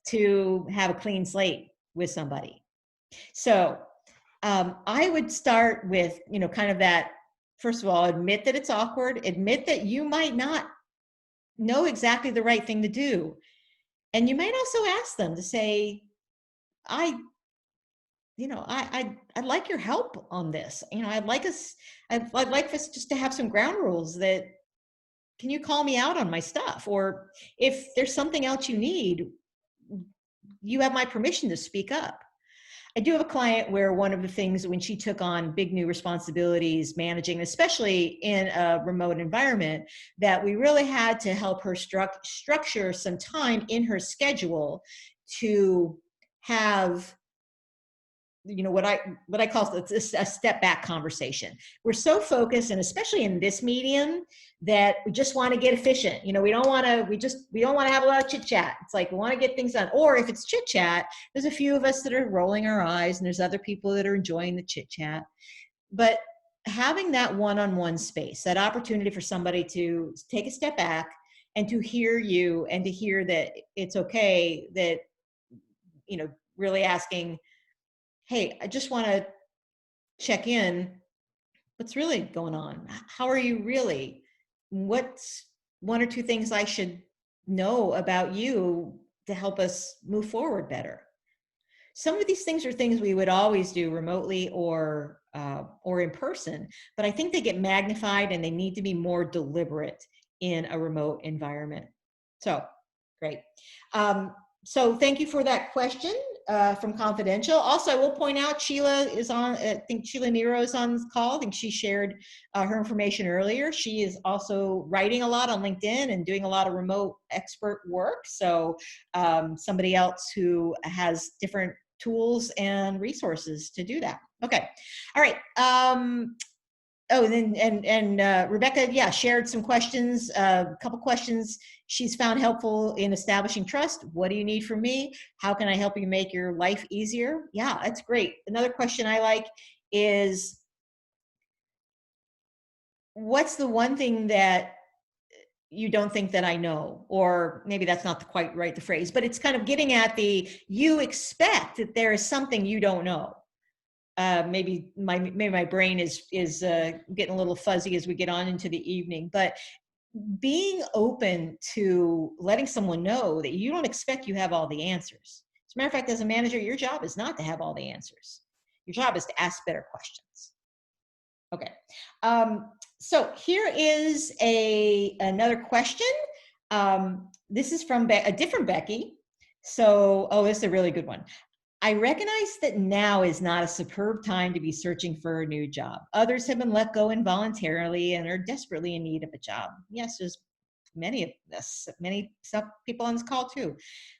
to have a clean slate with somebody. So I would start with, kind of that, first of all, admit that it's awkward, admit that you might not know exactly the right thing to do. And you might also ask them to say, I'd like your help on this. I'd like us just to have some ground rules that, can you call me out on my stuff? Or if there's something else you need, you have my permission to speak up. I do have a client where one of the things, when she took on big new responsibilities, managing, especially in a remote environment, that we really had to help her structure some time in her schedule to have what I call a step back conversation. We're so focused, and especially in this medium, that we just want to get efficient. We don't want to have a lot of chit chat. It's like we want to get things done. Or if it's chit chat, there's a few of us that are rolling our eyes, and there's other people that are enjoying the chit chat. But having that one-on-one space, that opportunity for somebody to take a step back and to hear you, and to hear that it's okay, that really asking, hey, I just want to check in. What's really going on? How are you really? What's one or two things I should know about you to help us move forward better? Some of these things are things we would always do remotely or in person, but I think they get magnified and they need to be more deliberate in a remote environment. So, great. So thank you for that question from Confidential. Also, I will point out Sheila is on, I think Sheila Nero is on this call. I think she shared her information earlier. She is also writing a lot on LinkedIn and doing a lot of remote expert work. So somebody else who has different tools and resources to do that. Okay. All right. Rebecca, shared some questions, a couple questions she's found helpful in establishing trust. What do you need from me? How can I help you make your life easier? Yeah, that's great. Another question I like is, what's the one thing that you don't think that I know? Or maybe that's not quite right, the phrase, but it's kind of getting at you expect that there is something you don't know. Maybe my brain is getting a little fuzzy as we get on into the evening, but being open to letting someone know that you don't expect you have all the answers. As a matter of fact, as a manager, your job is not to have all the answers. Your job is to ask better questions. Okay. So here is another question. This is from a different Becky. So, this is a really good one. I recognize that now is not a superb time to be searching for a new job. Others have been let go involuntarily and are desperately in need of a job. Yes, there's many of us, some people on this call too.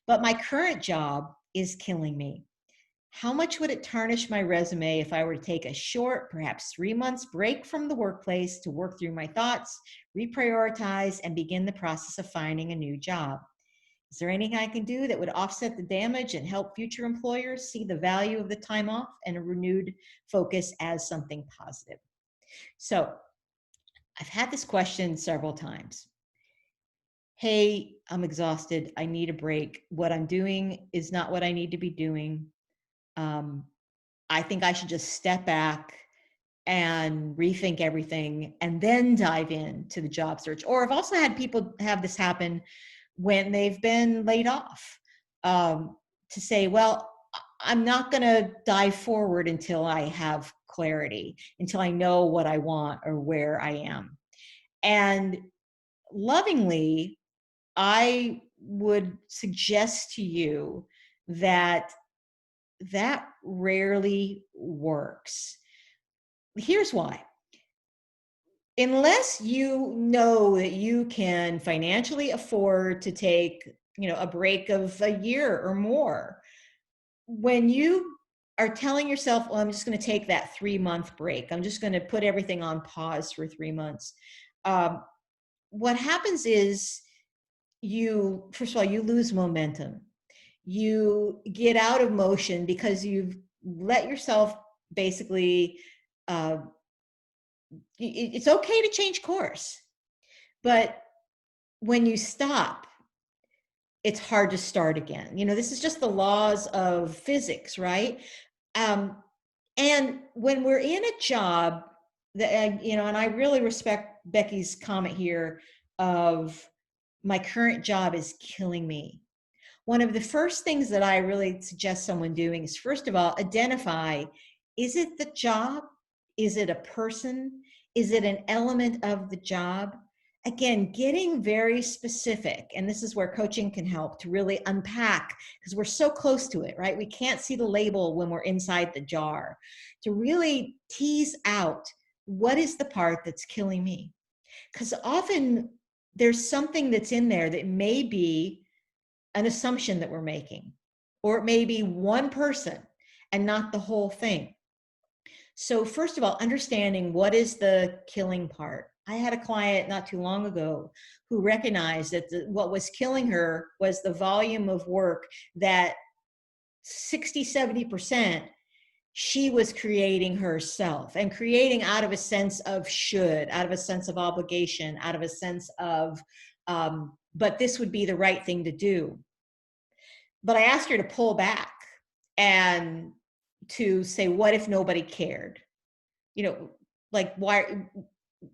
But my current job is killing me. How much would it tarnish my resume if I were to take a short, perhaps 3 months break from the workplace to work through my thoughts, reprioritize, and begin the process of finding a new job? Is there anything I can do that would offset the damage and help future employers see the value of the time off and a renewed focus as something positive? So I've had this question several times. Hey, I'm exhausted. I need a break. What I'm doing is not what I need to be doing. I think I should just step back and rethink everything and then dive into the job search. Or I've also had people have this happen when they've been laid off, to say, well, I'm not going to dive forward until I have clarity, until I know what I want or where I am. And lovingly, I would suggest to you that rarely works. Here's why. Unless you know that you can financially afford to take, a break of a year or more, when you are telling yourself, well, I'm just going to take that 3-month break, I'm just going to put everything on pause for 3 months. What happens is first of all, you lose momentum. You get out of motion because you've let yourself basically, it's okay to change course, but when you stop, it's hard to start again. This is just the laws of physics, right? And when we're in a job that, and I really respect Becky's comment here of, my current job is killing me. One of the first things that I really suggest someone doing is, first of all, identify, is it the job? Is it a person? Is it an element of the job? Again, getting very specific, and this is where coaching can help to really unpack, because we're so close to it, right? We can't see the label when we're inside the jar. To really tease out, what is the part that's killing me? Because often there's something that's in there that may be an assumption that we're making, or it may be one person. and not the whole thing. So first of all, understanding what is the killing part. I had a client not too long ago who recognized that what was killing her was the volume of work that 60, 70% she was creating herself, and creating out of a sense of should, out of a sense of obligation, out of a sense of, but this would be the right thing to do. But I asked her to pull back and to say, what if nobody cared? You know, like, why,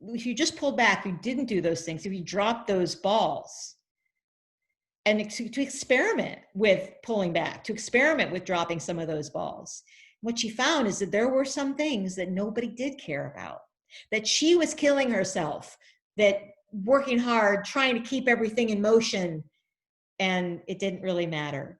if you just pulled back, you didn't do those things, if you dropped those balls, and to experiment with pulling back, to experiment with dropping some of those balls. What she found is that there were some things that nobody did care about, that she was killing herself, that working hard, trying to keep everything in motion, and it didn't really matter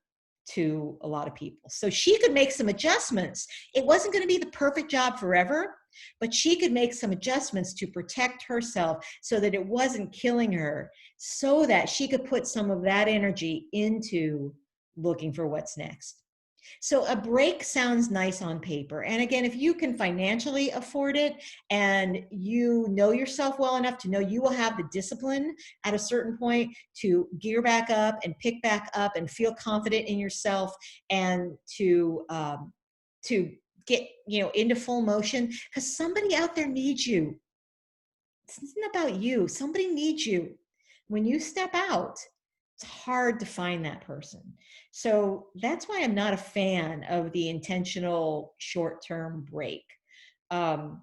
to a lot of people. So she could make some adjustments. It wasn't going to be the perfect job forever, but she could make some adjustments to protect herself so that it wasn't killing her, so that she could put some of that energy into looking for what's next. So a break sounds nice on paper. And again, if you can financially afford it and you know yourself well enough to know you will have the discipline at a certain point to gear back up and pick back up and feel confident in yourself, and to get, into full motion, because somebody out there needs you. This isn't about you. Somebody needs you. When you step out, it's hard to find that person. So that's why I'm not a fan of the intentional short-term break. You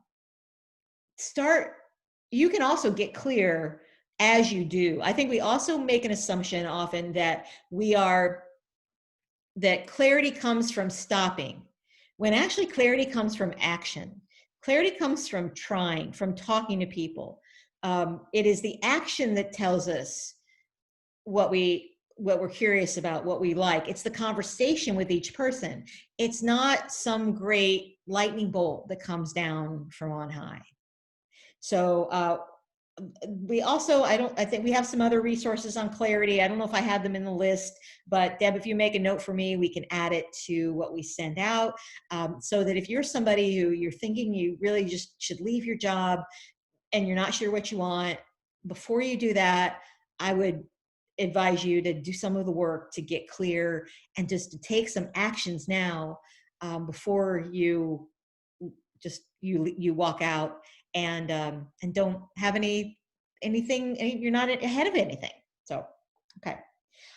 can also get clear as you do. I think we also make an assumption often that that clarity comes from stopping, when actually clarity comes from action. Clarity comes from trying, from talking to people. It is the action that tells us what we're curious about, what we like. It's the conversation with each person. It's not some great lightning bolt that comes down from on high. So we also, I think we have some other resources on clarity. I don't know if I had them in the list, but Deb, if you make a note for me, we can add it to what we send out, so that if you're somebody who you're thinking you really just should leave your job and you're not sure what you want, before you do that, I would advise you to do some of the work to get clear and just to take some actions now, before you walk out and don't have anything, you're not ahead of anything. So, okay.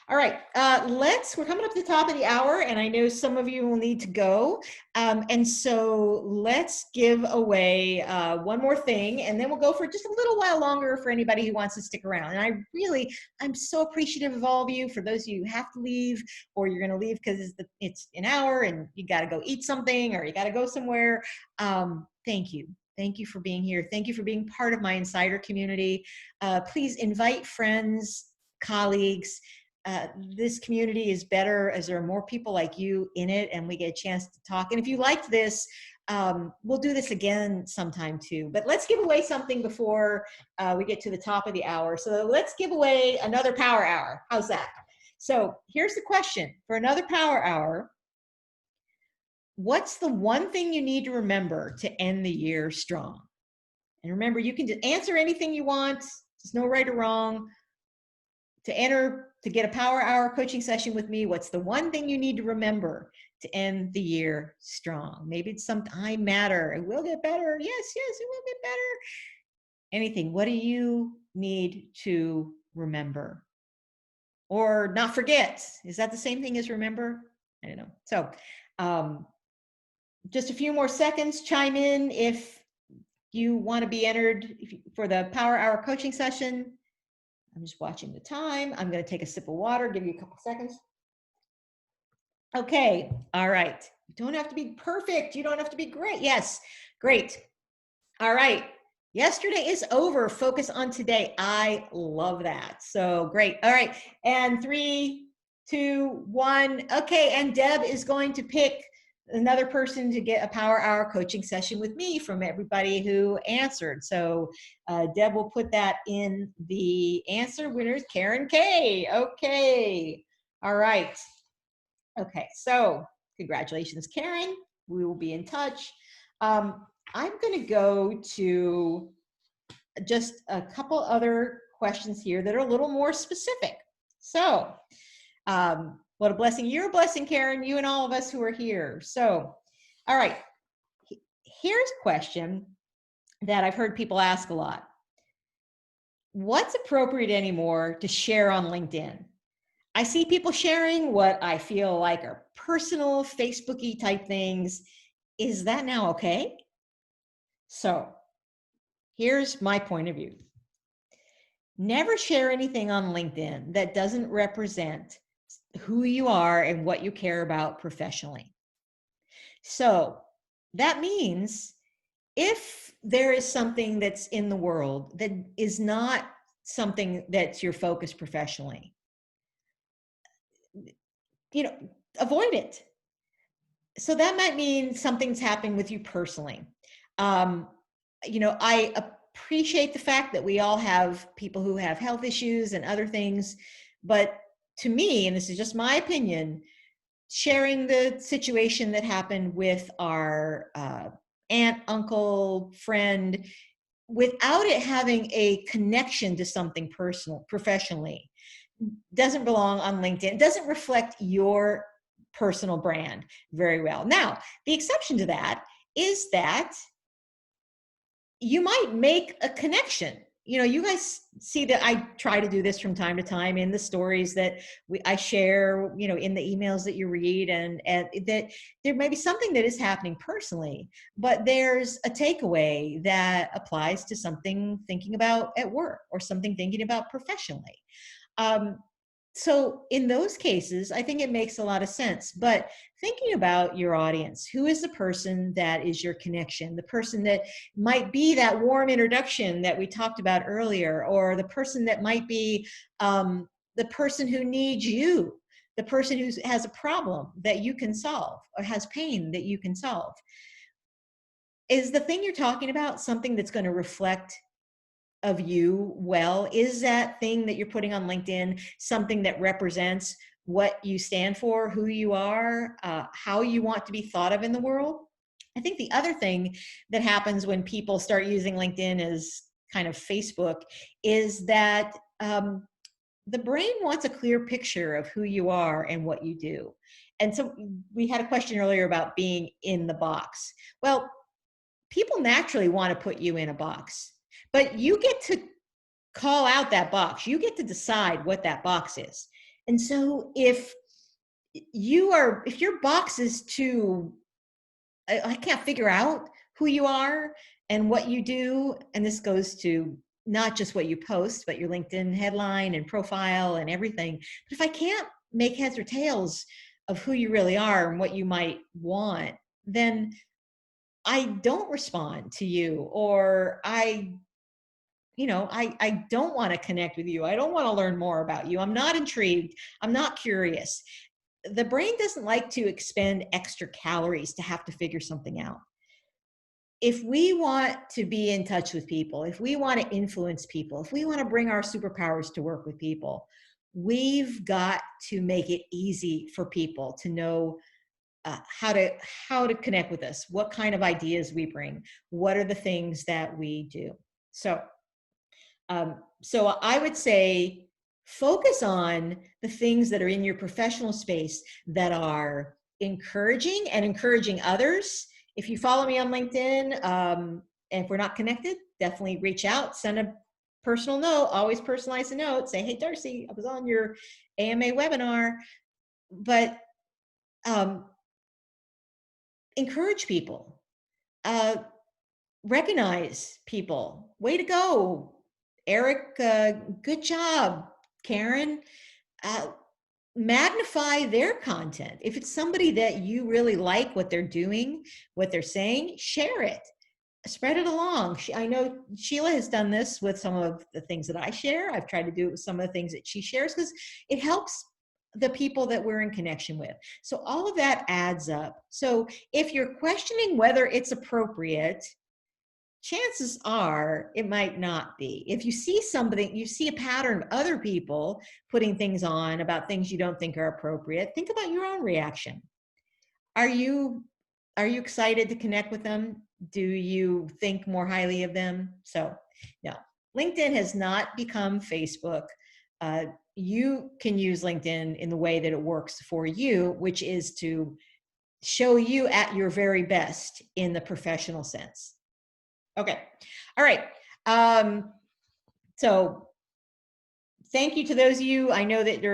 All right, we're coming up to the top of the hour, and I know some of you will need to go. And so let's give away one more thing, and then we'll go for just a little while longer for anybody who wants to stick around. And I'm so appreciative of all of you. For those of you who have to leave, or you're gonna leave because it's an hour and you gotta go eat something, or you gotta go somewhere, thank you. Thank you for being here. Thank you for being part of my insider community. Please invite friends, colleagues. This community is better as there are more people like you in it, and we get a chance to talk. And if you liked this, we'll do this again sometime too. But let's give away something before we get to the top of the hour. So let's give away another power hour. How's that? So here's the question for another power hour. What's the one thing you need to remember to end the year strong? And remember, you can answer anything you want. There's no right or wrong. To get a power hour coaching session with me, what's the one thing you need to remember to end the year strong? Maybe it's some time matter. It will get better. Yes, it will get better. Anything. What do you need to remember? Or not forget? Is that the same thing as remember? I don't know. So just a few more seconds. Chime in if you want to be entered for the power hour coaching session. I'm just watching the time. I'm going to take a sip of water, give you a couple seconds. Okay. All right. You don't have to be perfect. You don't have to be great. Yes. Great. All right. Yesterday is over. Focus on today. I love that. So great. All right. And 3, 2, 1. Okay. And Deb is going to pick another person to get a power hour coaching session with me from everybody who answered. So Deb will put that in the answer winners. Karen K. Okay. All right. Okay. So Congratulations, Karen. We will be in touch. I'm going to go to just a couple other questions here that are a little more specific. So, what a blessing. You're a blessing, Karen, you and all of us who are here. So, all right, here's a question that I've heard people ask a lot. What's appropriate anymore to share on LinkedIn? I see people sharing what I feel like are personal, Facebook-y type things. Is that now okay? So here's my point of view. Never share anything on LinkedIn that doesn't represent who you are and what you care about professionally. So that means if there is something that's in the world that is not something that's your focus professionally, avoid it. So that might mean something's happening with you personally. I appreciate the fact that we all have people who have health issues and other things, but to me, and this is just my opinion, sharing the situation that happened with our aunt, uncle, friend, without it having a connection to something personal, professionally, doesn't belong on LinkedIn, doesn't reflect your personal brand very well. Now, the exception to that is that you might make a connection. You guys see that I try to do this from time to time in the stories that I share, in the emails that you read, and that there may be something that is happening personally, but there's a takeaway that applies to something thinking about at work or something thinking about professionally. So in those cases, I think it makes a lot of sense. But thinking about your audience, who is the person that is your connection, the person that might be that warm introduction that we talked about earlier, or the person that might be the person who needs you, the person who has a problem that you can solve or has pain that you can solve. Is the thing you're talking about something that's going to reflect of you well? Is that thing that you're putting on LinkedIn something that represents what you stand for, who you are, how you want to be thought of in the world? I think the other thing that happens when people start using LinkedIn as kind of Facebook is that the brain wants a clear picture of who you are and what you do. And so we had a question earlier about being in the box. Well, people naturally want to put you in a box, but you get to call out that box. You get to decide what that box is. And so if your box is too, I can't figure out who you are and what you do, and this goes to not just what you post, but your LinkedIn headline and profile and everything. But if I can't make heads or tails of who you really are and what you might want, then I don't respond to you, or I don't want to connect with you. I don't want to learn more about you. I'm not intrigued. I'm not curious. The brain doesn't like to expend extra calories to have to figure something out. If we want to be in touch with people, if we want to influence people, if we want to bring our superpowers to work with people, we've got to make it easy for people to know how to connect with us, what kind of ideas we bring, what are the things that we do. So I would say focus on the things that are in your professional space that are encouraging and encouraging others. If you follow me on LinkedIn, and if we're not connected, definitely reach out, send a personal note, always personalize a note, say, hey, Darcy, I was on your AMA webinar. But encourage people, recognize people. Way to go, Eric. Good job, Karen. Magnify their content. If it's somebody that you really like what they're doing, what they're saying, share it. Spread it along. I know Sheila has done this with some of the things that I share. I've tried to do it with some of the things that she shares because it helps the people that we're in connection with. So all of that adds up. So if you're questioning whether it's appropriate, chances are it might not be. If you see somebody, you see a pattern of other people putting things on about things you don't think are appropriate, think about your own reaction. Are you excited to connect with them? Do you think more highly of them? So, no, LinkedIn has not become Facebook. You can use LinkedIn in the way that it works for you, which is to show you at your very best in the professional sense. Okay. All right. So thank you to those of you. I know that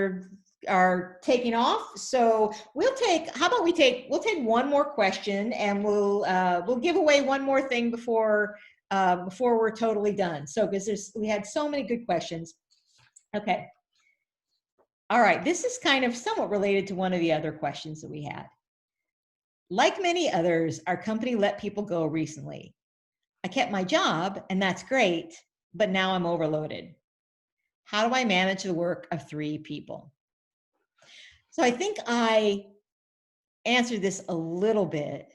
are taking off. So we'll take one more question, and we'll give away one more thing before we're totally done. So because we had so many good questions. Okay. All right. This is kind of somewhat related to one of the other questions that we had. Like many others, our company let people go recently. I kept my job, and that's great, but now I'm overloaded. How do I manage the work of 3 people? So I think I answered this a little bit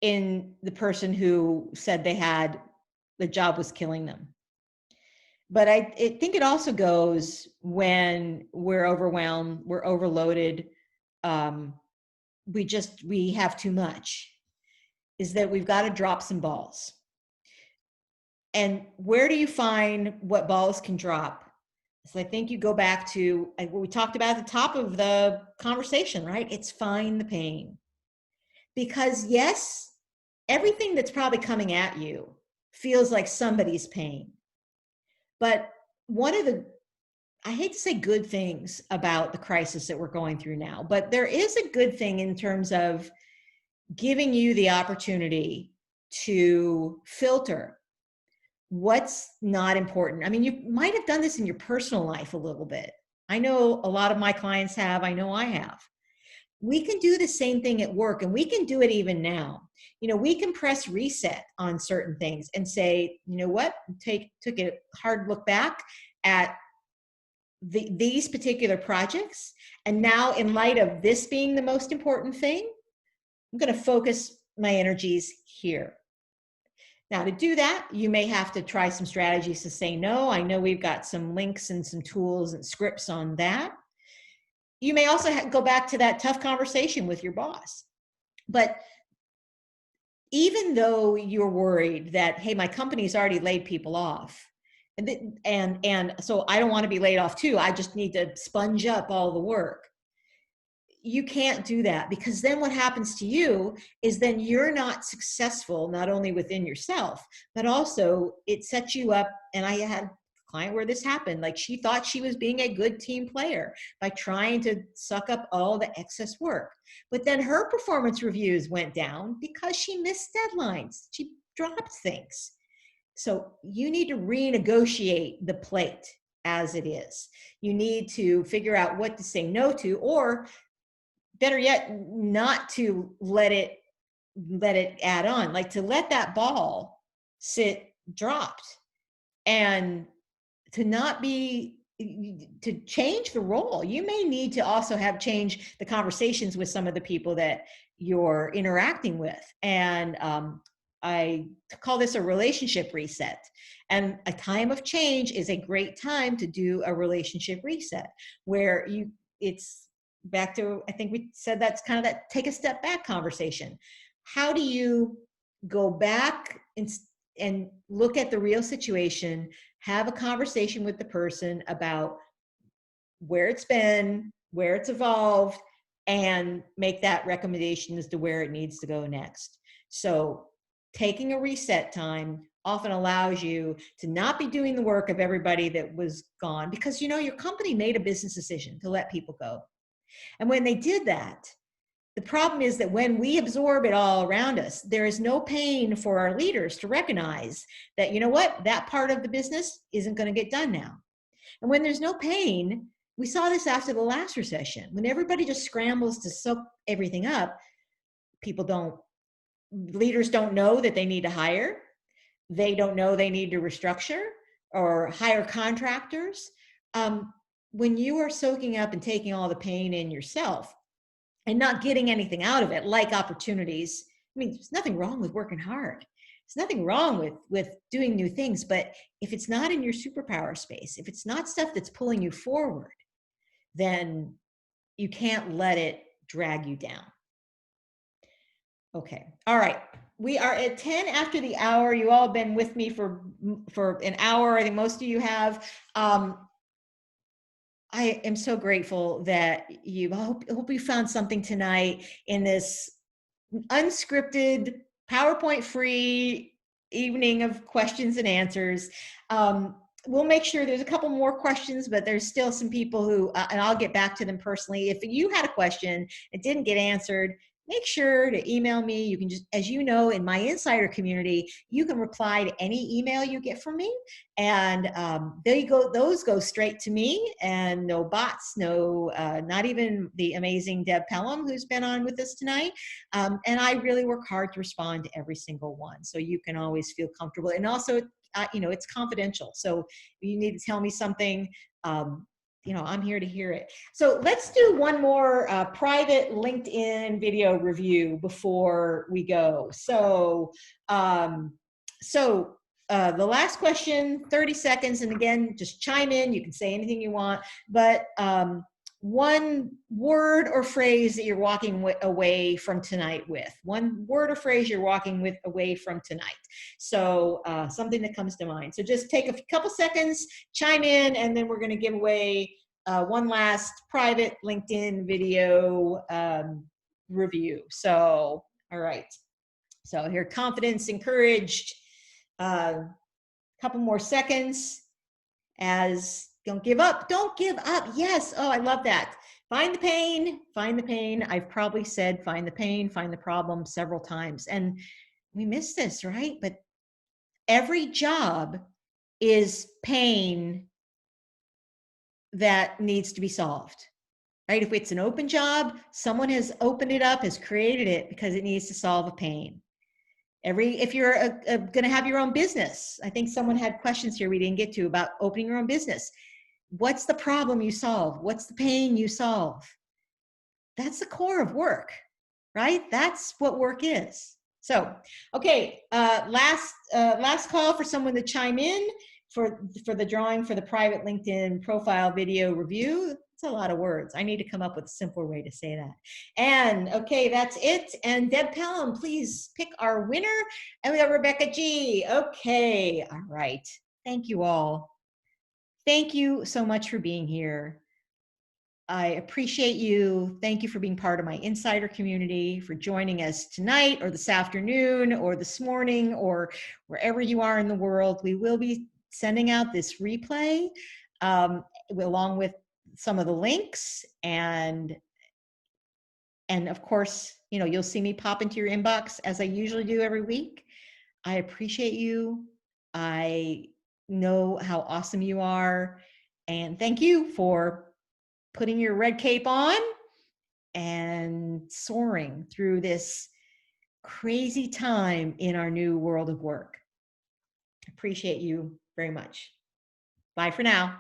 in the person who said the job was killing them. But I think it also goes when we're overwhelmed, we're overloaded, we have too much, is that we've got to drop some balls. And where do you find what balls can drop? So I think you go back to what we talked about at the top of the conversation, right? It's find the pain. Because yes, everything that's probably coming at you feels like somebody's pain. But one of the, I hate to say good things about the crisis that we're going through now, but there is a good thing in terms of giving you the opportunity to filter what's not important. I mean, you might have done this in your personal life a little bit. I know a lot of my clients have, I know I have. We can do the same thing at work, and we can do it even now. We can press reset on certain things and say, you know what, took a hard look back at these particular projects. And now, in light of this being the most important thing, I'm going to focus my energies here. Now, to do that, you may have to try some strategies to say no. I know we've got some links and some tools and scripts on that. You may also go back to that tough conversation with your boss. But even though you're worried that, hey, my company's already laid people off, and so I don't want to be laid off too, I just need to sponge up all the work. You can't do that, because then what happens to you is then you're not successful, not only within yourself, but also it sets you up. And I had a client where this happened. Like, she thought she was being a good team player by trying to suck up all the excess work. But then her performance reviews went down because she missed deadlines. She dropped things. So you need to renegotiate the plate as it is. You need to figure out what to say no to, or better yet, not to let it add on, like to let that ball sit dropped, and to not be, to change the role. You may need to also have change the conversations with some of the people that you're interacting with. And I call this a relationship reset. And a time of change is a great time to do a relationship reset, where it's back to, I think we said, that's kind of that take a step back conversation. How do you go back and look at the real situation, have a conversation with the person about where it's been, where it's evolved, and make that recommendation as to where it needs to go next. So taking a reset time often allows you to not be doing the work of everybody that was gone, because your company made a business decision to let people go. And when they did that, the problem is that when we absorb it all around us, there is no pain for our leaders to recognize that, that part of the business isn't going to get done now. And when there's no pain, we saw this after the last recession, when everybody just scrambles to soak everything up, leaders don't know that they need to hire. They don't know they need to restructure or hire contractors. When you are soaking up and taking all the pain in yourself and not getting anything out of it, like opportunities, I mean, there's nothing wrong with working hard. There's nothing wrong with doing new things. But if it's not in your superpower space, if it's not stuff that's pulling you forward, then you can't let it drag you down. Okay. All right. We are at 10 after the hour. You all have been with me for an hour. I think most of you have. I am so grateful that I hope you found something tonight in this unscripted, PowerPoint free evening of questions and answers. We'll make sure there's a couple more questions, but there's still some people who, and I'll get back to them personally. If you had a question, it didn't get answered, make sure to email me. You can just, as you know, in my insider community, you can reply to any email you get from me. And those go straight to me, and no bots, not even the amazing Deb Pelham, who's been on with us tonight. And I really work hard to respond to every single one. So you can always feel comfortable. And also, it's confidential. So if you need to tell me something, I'm here to hear it. So let's do one more private LinkedIn video review before we go. So, the last question, 30 seconds. And again, just chime in. You can say anything you want, but one word or phrase that you're walking away from tonight with. One word or phrase you're walking away from tonight. So something that comes to mind. So just take a couple seconds, chime in, and then we're going to give away one last private LinkedIn video review. So, all right. So here, confidence, encouraged. Couple more seconds. Don't give up. Don't give up. Yes. Oh, I love that. Find the pain. Find the pain. I've probably said find the pain, find the problem several times. And we miss this, right? But every job is pain that needs to be solved, right? If it's an open job, someone has opened it up, has created it because it needs to solve a pain. If you're going to have your own business, I think someone had questions here we didn't get to about opening your own business. What's the problem you solve? What's the pain you solve? That's the core of work, right? That's what work is. So, okay, last call for someone to chime in for the drawing for the private LinkedIn profile video review. It's a lot of words. I need to come up with a simpler way to say that. And okay, that's it. And Deb Pelham, please pick our winner. And we got Rebecca G. Okay, all right. Thank you all. Thank you so much for being here. I appreciate you. Thank you for being part of my insider community, for joining us tonight or this afternoon or this morning or wherever you are in the world. We will be sending out this replay along with some of the links, and of course, you'll see me pop into your inbox as I usually do every week. I appreciate you. I know how awesome you are, and thank you for putting your red cape on and soaring through this crazy time in our new world of work. Appreciate you very much. Bye for now.